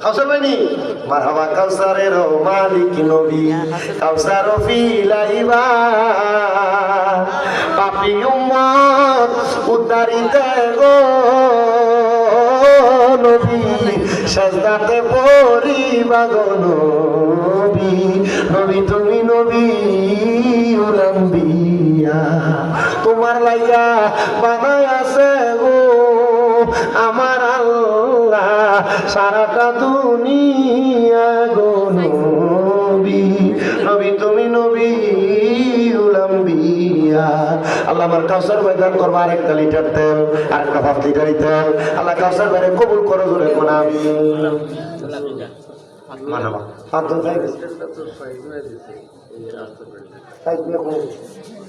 কাউসার ভাইনি মারহাবা কাউসারের মালিক নবী কাউসার ফিলাইবা পাপী উম্মত উদ্ধারিতে গো নবী সাজদাতে পড়িবা গো নবী নবী তুমি নবী উলাম্বিয়া তোমার লাইয়া বানায় আছে গো আমার আল্লাহ সারাটা দুনিয়া গো নবী নবী তুমি নবী উলাম্বিয়া আল্লাহ আমার কাউসার ভাই দান করবা আরেকটা লিটার তেল আরেকটা 5 লিটার তেল আল্লাহ কাউসার ভাইরে কবুল করো জোরে কোন আমিন মানবা পাঁচজন যাই গেছে সাইড নিয়ে কই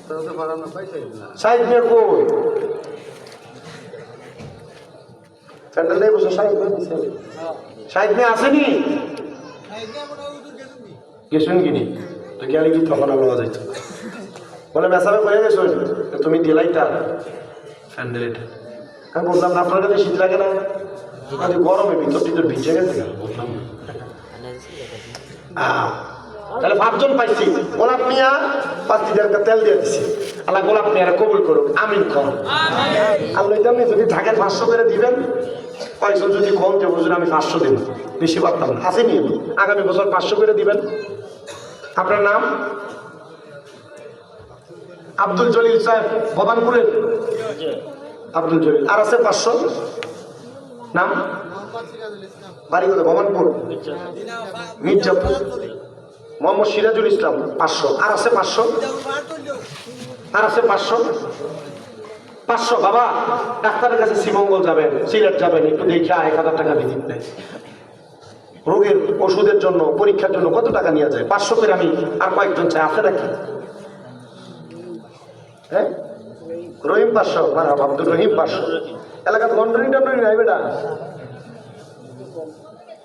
তো বাড়ানো পাইছে না সাইড নিয়ে কই স্যান্ডেল নেই বসে সাইড নিয়ে দিছে সাইড নিয়ে আসেনি গেছেন কিনি তো গেলে কি তখন আলো যাইতো বলে মেসাবে কয়ে গেছো তুমি দিলাইটা স্যান্ডেল এটা আমি বললাম না আপনার কাছে শীত লাগে না আজ গরমে ভিতর টিতর ভিজে গেছে বললাম তাহলে 5 জন পাইছি গোলাপ মিয়া 5 লিটার তেল দিয়ে দিছি আল্লাহ গোলাপ মিয়ারে কবুল করুক আমিন করুন আল্লাহ জানি যদি ঢাকার 500 করে দিবেন কয়েকজন যদি কম যে বুঝুন আমি 500 দেব বেশি পারতাম না আসেনি আগামী বছর 500 করে দিবেন আপনার নাম আব্দুল জলিল সাহেব ভবানপুরের আব্দুল জলিল আর আছে 500 নাম মোহাম্মদ সিরাজুল ইসলাম। বাড়ি কোথায়? ভবানপুর, মির্জাপুর। মোহাম্মদ সিরাজুল ইসলাম 500। আর আছে 500, আর আছে 500, 500। বাবা ডাক্তারের কাছে শ্রীমঙ্গল যাবেন, সিলেট যাবেন, একটু দেখে 1000 টাকা ভিজিট নেয়। রোগের ওষুধের জন্য, পরীক্ষার জন্য কত টাকা নিয়ে যায়? 500 করে। আমি আর কয়েকজন চাই, আছে নাকি? হ্যাঁ, রহিম 500, আব্দুর রহিম 500। এলাকার লন্ডনি টন্ডনি নাই বেটা,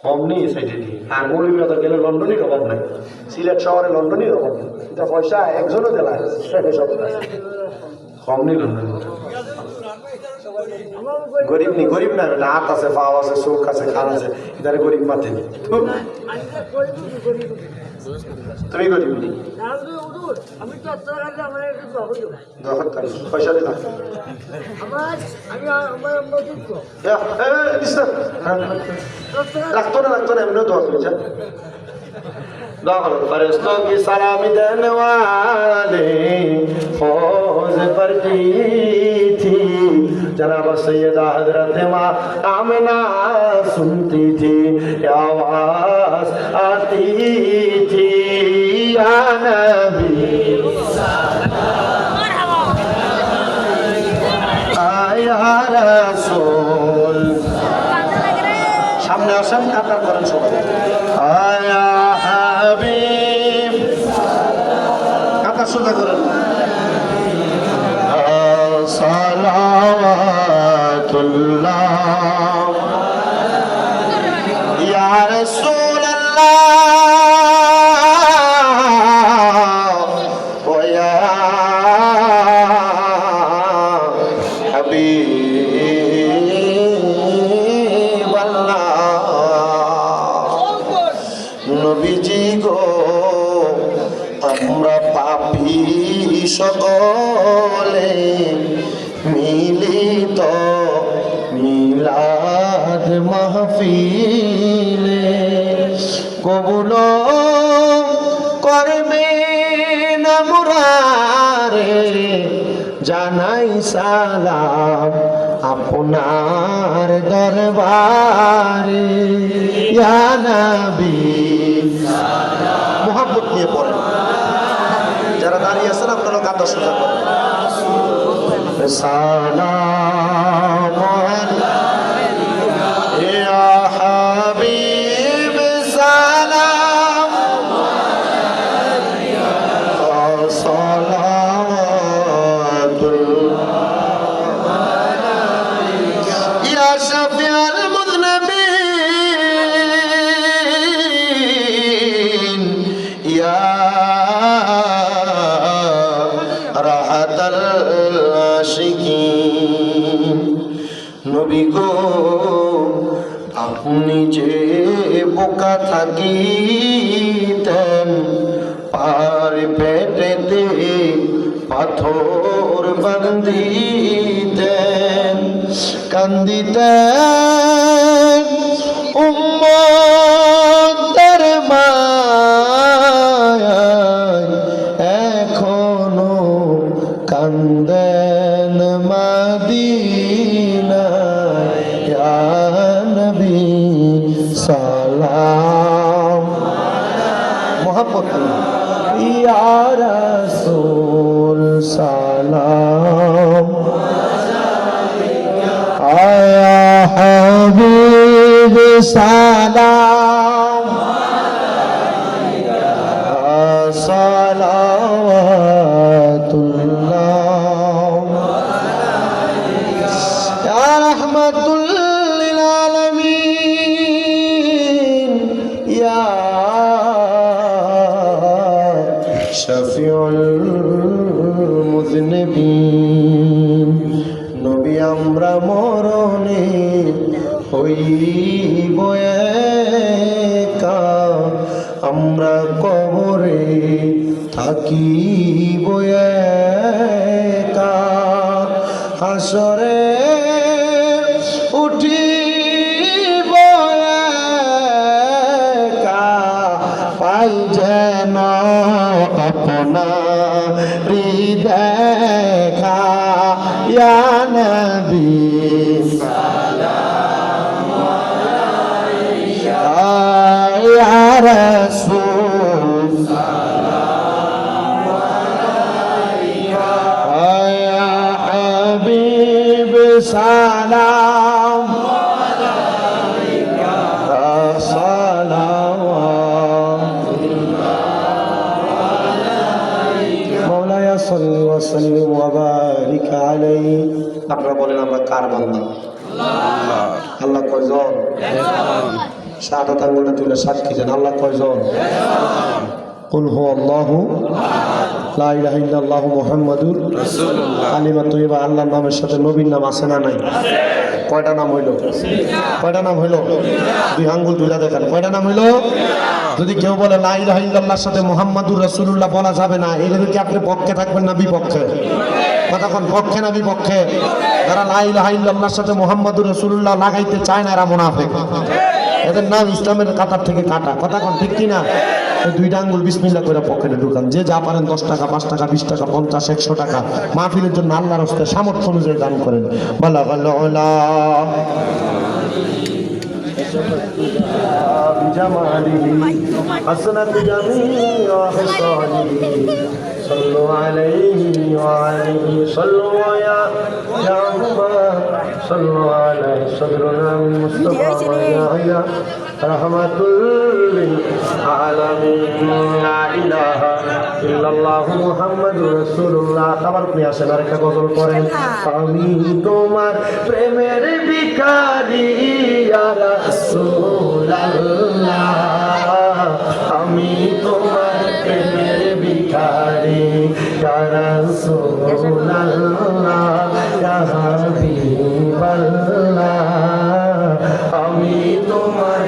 কম নেই সাইডে। আর মৌলভীবাজার গেলে লন্ডনের অভাব নাই, সিলেট শহরে লন্ডনের অভাব নেই। এটা পয়সা একজনও দেলায় সব কম নেই লন্ডন। গরিব নেই, গরিব না বেটা, হাত আছে, পাও আছে, চোখ আছে, খান আছে, এটারে গরিব মাতে নেই। তুমি গরিব নেই, পয়সা দিলাম লাগতো না, লাগতো না, এমনিও দোয়া করেছে। फरिश्तों की सलामी देने वाले फौज पड़ती थी, जनाब सैयदा हजरत माँ आमिना सुनती थी, आवाज आती थी या नबी आया रसूल। সামনে আসেন, কাতার করেন সবাই। আয়া হাবিব, কাতার সোজা করেন। সালাওয়াতুল্লাহ ইয়া রাসূলুল্লাহ ওয়া ইয়া হাবিব। নবীজি গো, আমরা পাপী সকলে মিলিত মিলাদ মাহফিলে কবুল করবেন মুরারে, জানাই সালাম আপনার দরবারে ইয়া নবী। মোহাম্মত নিয়ে পড়েন। যারা দাঁড়িয়ে আছেন আপনারা কাঁধা সোজা করেন। সালাম ইয়া হাবিব, সালাম সালাওয়াতুল্লাহ ইয়া শাফিউল মুযনিবিন ইয়া রাহাতাল আশিকিন। নবী গো, আপনি যে বোকা থাকিতেন, পার পেটেতে পাথর বান্ধিতেন, কান্দিতেন উম্মতের মায়ায়, এখনো কান্দেন মদিনায় ইয়া নবী সালাম। মোহাম্মদ ইয়া রাসূল সালাম আয়া হাবিব সালাম সালাওয়াতুল্লাহ ইয়া রাহমাতুল লিল আলামিন ইয়া শাফিউল মুযনিবিন। নবী আমরা মরণে হইব একা, আমরা কবরে থাকিব একা, হাসরে উঠিব একা, পাই যেন আপনারি দেখা ইয়া নবী সালাম সালাম সালাম মাওলায়া সাল্লি ওয়া সাল্লিম ওয়া বারিক আলাইহি। আপনারা বলেন আমরা কার বান্দা? আল্লাহ কয়জন? শাহাদাত আঙ্গুলটা তুলে সাক্ষী দেন। আল্লাহ কয়জন? কুল হুয়াল্লাহু লা ইলাহা ইল্লাল্লাহু মুহাম্মাদুর রাসূলুল্লাহ। কালিমা তয়্যিবা। আল্লাহর নামের সাথে নবীর নাম আছে না নাই? কয়টা নাম হইল? কয়টা নাম হইল? দুই আঙ্গুল তুলে দেখেন। কয়টা নাম হইল? যদি কেউ বলে লা ইলাহা ইল্লাল্লাহর সাথে মুহাম্মাদুর রাসূলুল্লাহ বলা যাবে না, এর কি আপনি পক্ষে থাকবেন না বিপক্ষে? কতক্ষণ পক্ষে না বিপক্ষে? যারা লা ইলাহা ইল্লাল্লাহর সাথে মুহাম্মাদুর রাসূলুল্লাহ লাগাইতে চায় না এরা মুনাফিক। এদের নাম ইসলামের কাতার থেকে কাটা। কতক্ষণ ঠিক কিনা? দুইটা আঙ্গুল বিসমিল্লাহ করে পকেটে ঢুকান। যে যা পারেন 10 টাকা, 5 টাকা, 20 টাকা, 50, 100 টাকা মাহফিলের জন্য আল্লাহর রাস্তায় সামর্থ্য অনুযায়ী দান করেন। বালাগাল উলা বিজামালিহি হাসনাত জামিআ হিসালিহি সাল্লু আলাইহি ওয়া আলিহি সাল্লু ইয়া জামা সাল্লু আলা সাদরুনা মুস্তাফা ওয়া ইয়া রাহমাতুল লিল আলামিন। লা ইলাহা ইল্লাল্লাহু মুহাম্মাদুর রাসূলুল্লাহ। আবার আপনি আসেন আরেকটা গজল পড়েন। আমি তোমার প্রেমের ভিখারি ইয়া রাসূলুল্লাহ, আমি তোমার প্রেমের ভিখারি ইয়া রাসূলুল্লাহ, ইয়া হাবিবাল্লাহ, আমি তোমার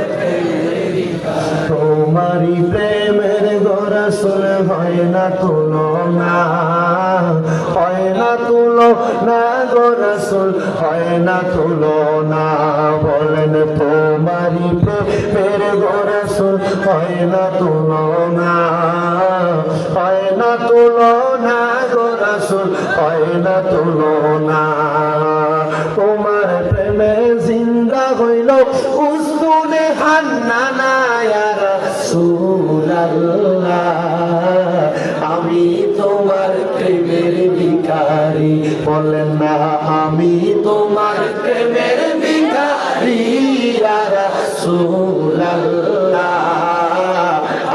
তোমারি প্রেমের গরাসুল হয় না তুলনা, হয় না তুলনা গরাসুল, হয় না তুলনা। বলেন তোমারি প্রেমের গরাসুল হয় না তুলনা, হয় না তুলনা গরাসুল, হয় না তুলনা। তোমার প্রেমে জিন্দা হইল উজদুনে হান্নানা ইয়া রাসূলুল্লাহ, আমি তোমার প্রেমের ভিখারি। বলেন না আমি তোমার প্রেমের ভিখারি ইয়া রাসূলুল্লাহ,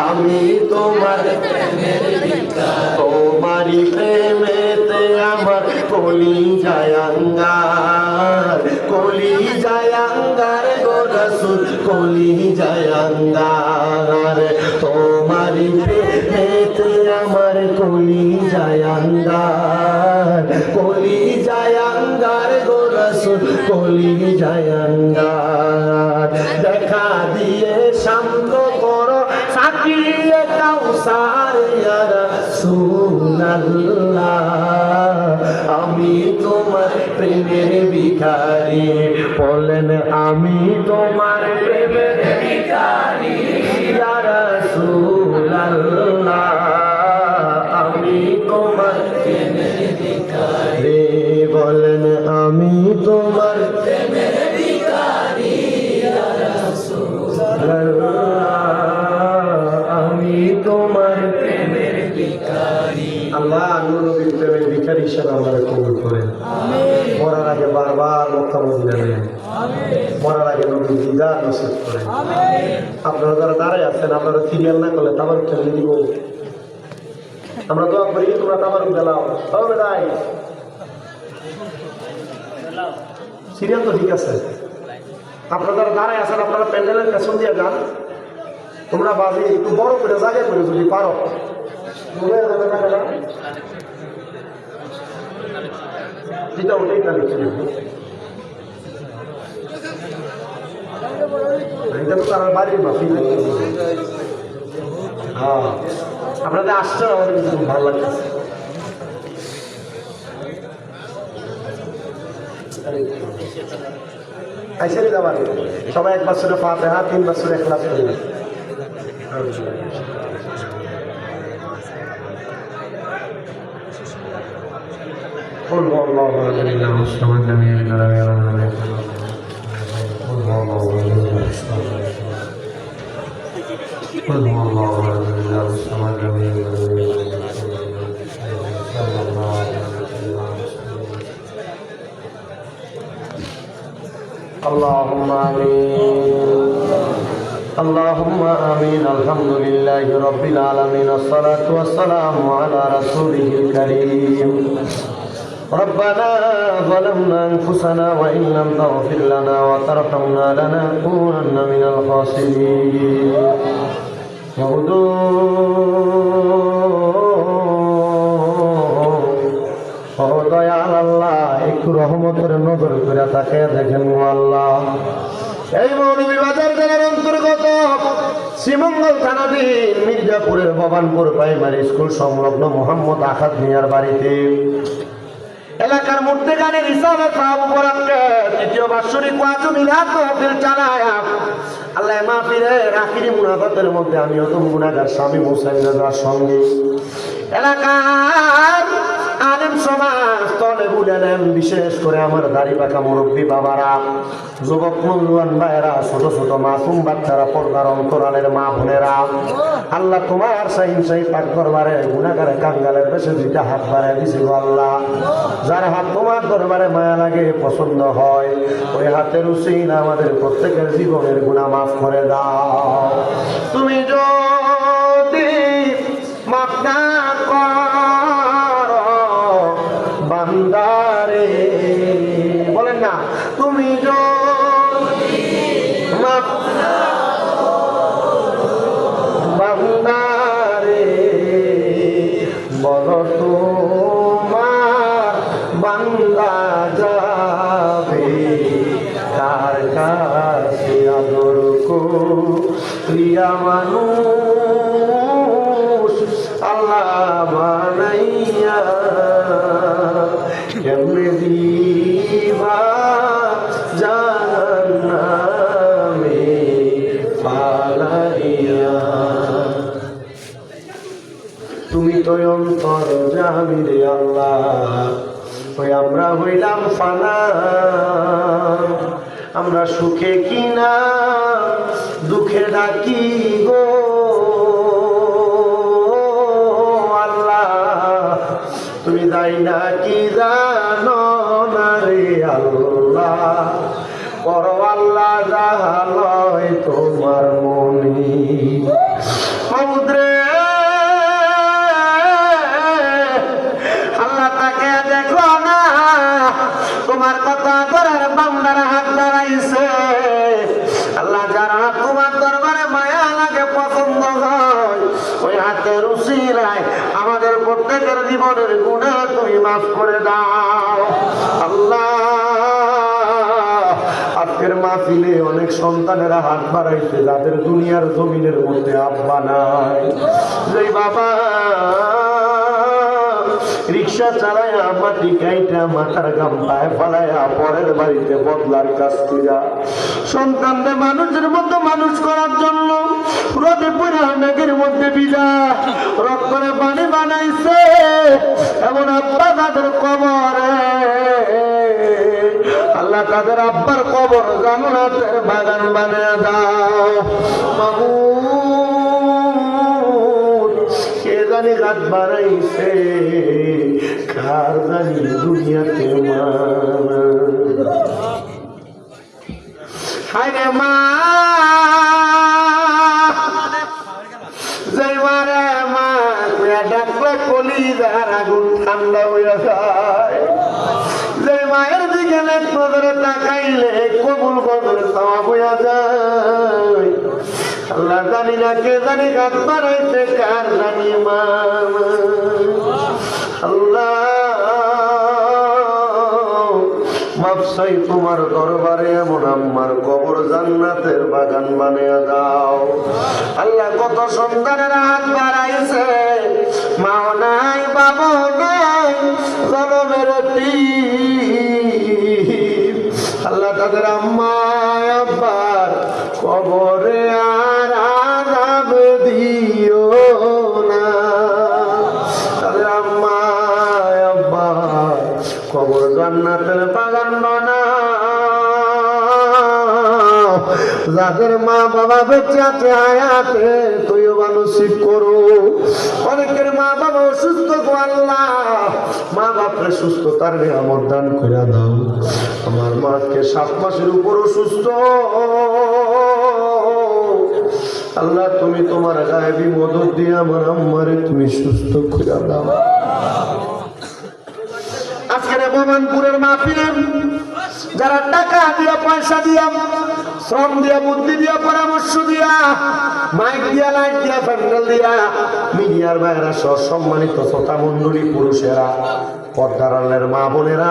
আমি তোমার প্রেমের ভিখারি। তোমারি প্রেমেতে আমার কলি জায়াঙ্গার, কলি জায়াঙ্গার গো রাসূল, কলি জায়াঙ্গার। তোমারি প্রেমেতে আমার কলি জায়াঙ্গার, কলি জায়াঙ্গার গো রাসূল, কলি জায়াঙ্গার। দেখা দিয়ে শান্ত করো সাকিয়ে কাউসার ইয়া রাসূলুল্লাহ, আমি তোমার প্রেমের ভিখারি। বলেন আমি তোমার প্রেমের ভিখারি ইয়া রাসূলুল্লাহ, আমি তোমার প্রেমের ভিখারি। বলেন আমি তোমার প্রেমের ভিখারি ইয়া রাসূলুল্লাহ, আমি তোমার প্রেমের ভিখারি। আল্লাহ নবীর প্রেমের ভিখারি হিসেবে আমাদের কবুল করেন। মরার আগে বারবার মক্কা মদিনা নেন, মরার আগে নবীর দিদার নসিব করেন। আপনারা যারা দাঁড়ায় আছেন, আপনারা সিরিয়াল না করলে তাবারুক খেলে দিব। আমরা দোয়া করি তোমরা তাবারুক দেলাও। হবে নাই সিরিয়াল তো ঠিক আছে। আপনারা যারা দাঁড়ায় আছেন আপনারা প্যান্ডেলের পেছন দিয়ে যান। তোমরা বাজে একটু বড় করে জায়গায় করে যদি পারো যেটা ওটাই কালেকশন। এটা তো তার বাড়ির মাফি। হ্যাঁ আপনাদের আসছে আমাদের কিন্তু খুব ভালো লাগছে। আইসা দিতে পারি সবাই 1 বছরে ফাতিহা 3 বছরে ইখলাস করবেন। قل هو الله احد الله الصمد لم يلد ولم يولد ولم يكن له كفوا احد. قل هو الله احد الله الصمد. قل هو الله احد الله الصمد لم يلد ولم يولد ولم يكن له كفوا احد. صلى الله عليه وسلم. اللهم آمين اللهم آمين الحمد لله رب العالمين الصلاة والسلام على رسوله الكريم ربنا ظلمنا أنفسنا وإن لم تغفر لنا وترحمنا لنكونن من الخاسرين দয়াল আল্লাহ একটু রহমতের নজর করে তাকে দেখেন আল্লাহ। এই মৌলভী বাজার জেলার অন্তর্গত শ্রীমঙ্গল থানাধীন মির্জাপুরের ভবানপুর প্রাইমারি স্কুল সংলগ্ন মোহাম্মদ আখাদ মিয়ার বাড়িতে এলাকার মধ্যেখানে রিসালাত সাহাব মুবারককে তৃতীয় বাৎসরিক ওয়াজ ও মিলাদ মাহফিল চালায়। আল্লাহ মাহফিলের আখিরি মুনাজাতের মধ্যে আমি অতম গুনাহগার স্বামী মুসাইন রাজার সঙ্গে এলাকার আলেম সমাজ তলে বুঝলেন, বিশেষ করে আমার দাড়ি পাকা মুরব্বী বাবারা, যুবক মূল্যবান ভাইয়েরা, ছোট ছোট মাসুম বাচ্চারা, পর্দার অন্তরালের মা বোনেরা, আল্লাহ তোমার সাইন পাক দরবারে গুনাহগার কাঙ্গালের বেশে দুইটা হাত বাড়ায় দিছি গো আল্লাহ। যার হাত তোমার দরবারে মায়া লাগে, পছন্দ হয়, ওই হাতের উসিলা আমাদের প্রত্যেকের জীবনের গুনাহ মাফ করে দাও। তুমি যদি মাফ না করো বান্দারে, বলেন না, তুমি যদি মাফ বান্দারে বলো তোমার বান্দা যাবে কার কাছে আদর করিয়া মানুষ আল্লাহ বানাইয়া কেমনে দিবা জাহান্নামে ফালাইয়া। তুমি তো অন্তর জামি রে আল্লাহ, ওই আমরা হইলাম ফানা, আমরা সুখে কিনা দুঃখে ডাকি গো আল্লাহ, তুমি দাই না কি জানো না রে আল্লাহ, পর আল্লাহ জাহালয় তোমার মনি সমুদ্রে আল্লাহ তাকে দেখো না, তোমার কথা করার বান্দারা হাত দাঁড়াইছে আল্লাহ, যারা তোমার দরবারে মায়া লাগে, পছন্দ হয়, ওই হাতের উসিলায় আমাদের প্রত্যেকের জীবনের গুনাহ তুমি মাফ করে দাও আল্লাহ। আজকের মাহফিলে অনেক সন্তানেরা হাত বাড়াইছে যাদের দুনিয়ার জমিনের মধ্যে আব্বা নাই, যে বাবা রিক্সা চালায়া মাটি কাইটা মাথার গাম পায়ে ফালাইয়া পরের বাড়িতে বদলার কাজ কইরা সন্তানদের মানুষের মতো মানুষ করার জন্য রোদে পুরা মেঘের মধ্যে ভিজা রক্তরে পানি বানাইছে, এমন আব্বা তাদের কবরে আল্লাহ তাদের আব্বার কবর জান্নাতের বাগান বানিয়ে দাও মাবুদ। কে জানি রাত বাড়াইছে, কার জানি দুনিয়াতে হায় রে মা, যে মারে মা ডাকলে কলিজার আগুন ঠান্ডা হইয়া যায়, যে মায়ের দিকে নজরে তাকাইলে কবুল কবুল সওয়াব হইয়া যায়। আল্লাহ জানি না কে জানি গাছ বাড়াইছে, কার জানি মা আল্লাহ মাপসাই তোমার দরবারে এমন আমার কবর জান্নাতের বাগান বানিয়ে দাও আল্লাহ। কত সন্তানের হাত বাড়াইছে, মাও নাই বাবা নাই জনমের আল্লাহ, তাদের আম্মা আব্বার কবরে আর আযাব দিও না, তাদের আম্মা আব্বা কবর জান্নাতের বাগান বানাও যাদের মা বাবা বেঁচে আছে হায়াতে তুইও নসিব করো। অনেকের মা বাবা অসুস্থ গো আল্লাহ, মা বাপরে সুস্থতার নিয়ামত দান করে দাও। আমার মাকে 7 মাসের উপর অসুস্থ, আল্লাহ তুমি তোমার গায়েবী মদত দিয়ে আমার আম্মারে তুমি সুস্থ করে দাও। আজকের ভবানপুরের মাহফিলে যারা টাকা দিয়া, পয়সা দিয়া, শ্রম দিয়া, বুদ্ধি দিয়া, পরামর্শ দিয়া, মাইক দিয়া, লাইট দিয়া, প্যান্ডেল দিয়া, মিডিয়ার বাইরা সহ সম্মানিত শ্রোতা মন্ডলী, পুরুষেরা, পর্দার আড়ালের মা বোনেরা,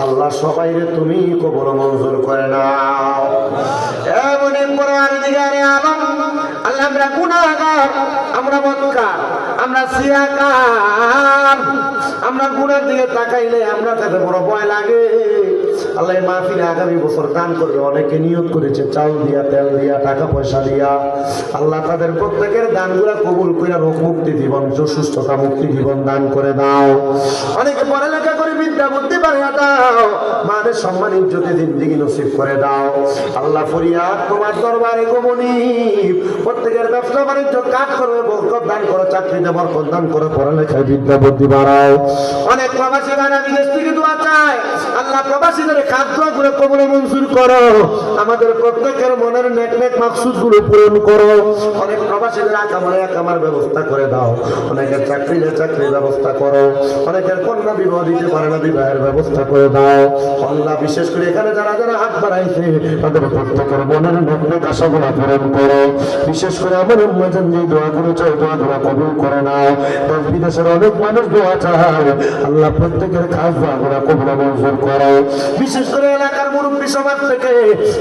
আল্লাহ সবাইরে তুমি কবর মঞ্জুর করে নাও। এমনি পরওয়ারদিগারে আলম, আল্লাহ আমরা গুনাহগার, আমরা বদকার, আমরা সিয়াকার, আমরা গুনার দিকে তাকাইলে আমরা তাতে বড় ভয় লাগে। আল্লাহ মাহফিলে আগামী বছর দান করবে, অনেকে নিয়ত করেছে চাল দিয়া, তেল দিয়া, টাকা পয়সা দিয়া। আল্লাহ তাদের প্রত্যেকের দানগুলা কবুল করে রোগ মুক্তি জীবন, সুস্থতা মুক্তি জীবন দান করে দাও। অনেকে পড়ালেখা করে বিদ্যা বুদ্ধি বাড়িয়ে দাও, মানের সম্মান ইজ্জতে জিন্দেগি নসিব করে দাও। আল্লাহ ফরিয়াদ তোমার দরবারে গমনি, প্রত্যেকের ব্যবসা বাণিজ্য কাজ করবে, বরকত দান করো, চাকরিতে বরকত দান করো, পড়ালেখায় বিদ্যা বুদ্ধি বাড়াও। অনেক প্রবাসী ভাইরা বিদেশ থেকে দোয়া চায়, আল্লাহ প্রবাসীদের খাদ্য করে কবুলে মঞ্জুর করো। আমাদের প্রত্যেকের মনের নেক নেক মাকসুদ গুলো পূরণ করো। অনেক প্রবাসীদের আকামার ব্যবস্থা করে দাও। অনেকের চাকরির ব্যবস্থা করো। অনেকের কন্যা বিবাহ দিতে পারে না, বিবাহের ব্যবস্থা করে দাও। আল্লাহ বিশেষ করে এখানে যারা যারা হাত বাড়াইছে তাদের প্রত্যেকের মনের নেক নেক আশাগুলো পূরণ করো। বিশেষ করে আমার উম্মাজান যে দোয়াগুলো চাই, দোয়াগুলো কবুল করে নাও। দেশ বিদেশের অনেক মানুষ দোয়া চায়, আল্লাহ প্রত্যেকের খাস দোয়াগুলো কবুল মঞ্জুর করো। বিশেষ করে এলাকার মুরব্বী সমাজ থেকে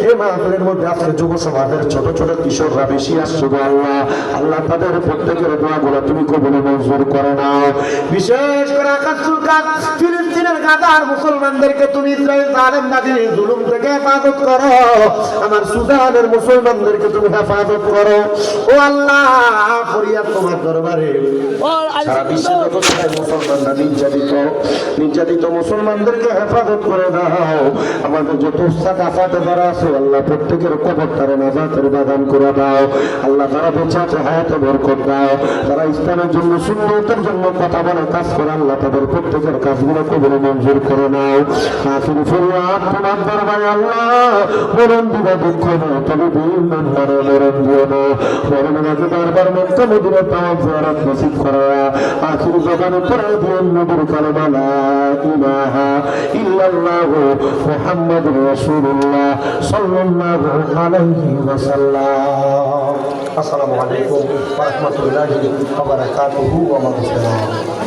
এই মাহফিলের মধ্যে আজকে যুব সমাজের ছোট ছোট কিশোররা বেশি আসছে গো আল্লাহ, আল্লাহ তাদের প্রত্যেকের দোয়াগুলো তুমি কবুল মঞ্জুর করে নাও। বিশেষ করে আকাশ সুলকান ফিলিস্তিনের গাদার মুসলমানদেরকে তুমি ইসরায়েল জালেমবাদীর জুলুম থেকে হেফাজত করো। আমার সুদানের মুসলমানদেরকে তুমি হেফাজত করো। ও আল্লাহ ফরিয়াদ তোমার দরবারে, সারা বিশ্বের যত মুসলমানরা নির্যাতিত মুসলমানদেরকে হেফাজত করে দাও। আমাদের যত উস্তাদ আফাতে যারা আছে আল্লাহ প্রত্যেকের কবর তারা নাজাতের বাগান করে দাও। আল্লাহ তারা বেঁচে আছে হায়াতে বরকত দাও। তারা ইসলামের জন্য, সুন্নতের জন্য কথা বলে কাজ করে, আল্লাহ তাদের প্রত্যেকের কাজগুলো কবুল মঞ্জুর করে নাও। আখির ফরিয়াদ তোমার দরবারে আল্লাহ, মরণ দিবা দুঃখ না, তবে দিন মরে মরণ দিও না। মরণের আগে বারবার মক্কা মদিনা তাওয়াফ জিয়ারত নসিব করা। আখির জবানে পড়ে দিন নবীর কালেমা লা ইলাহা ইল্লাল্লাহু মুহাম্মাদুর রাসূলুল্লাহ সাল্লাল্লাহু আলাইহি ওয়াসাল্লাম। আসসালামু আলাইকুম ওয়া রাহমাতুল্লাহি ওয়া বারাকাতুহু ওয়া মাগফিরাতুহু।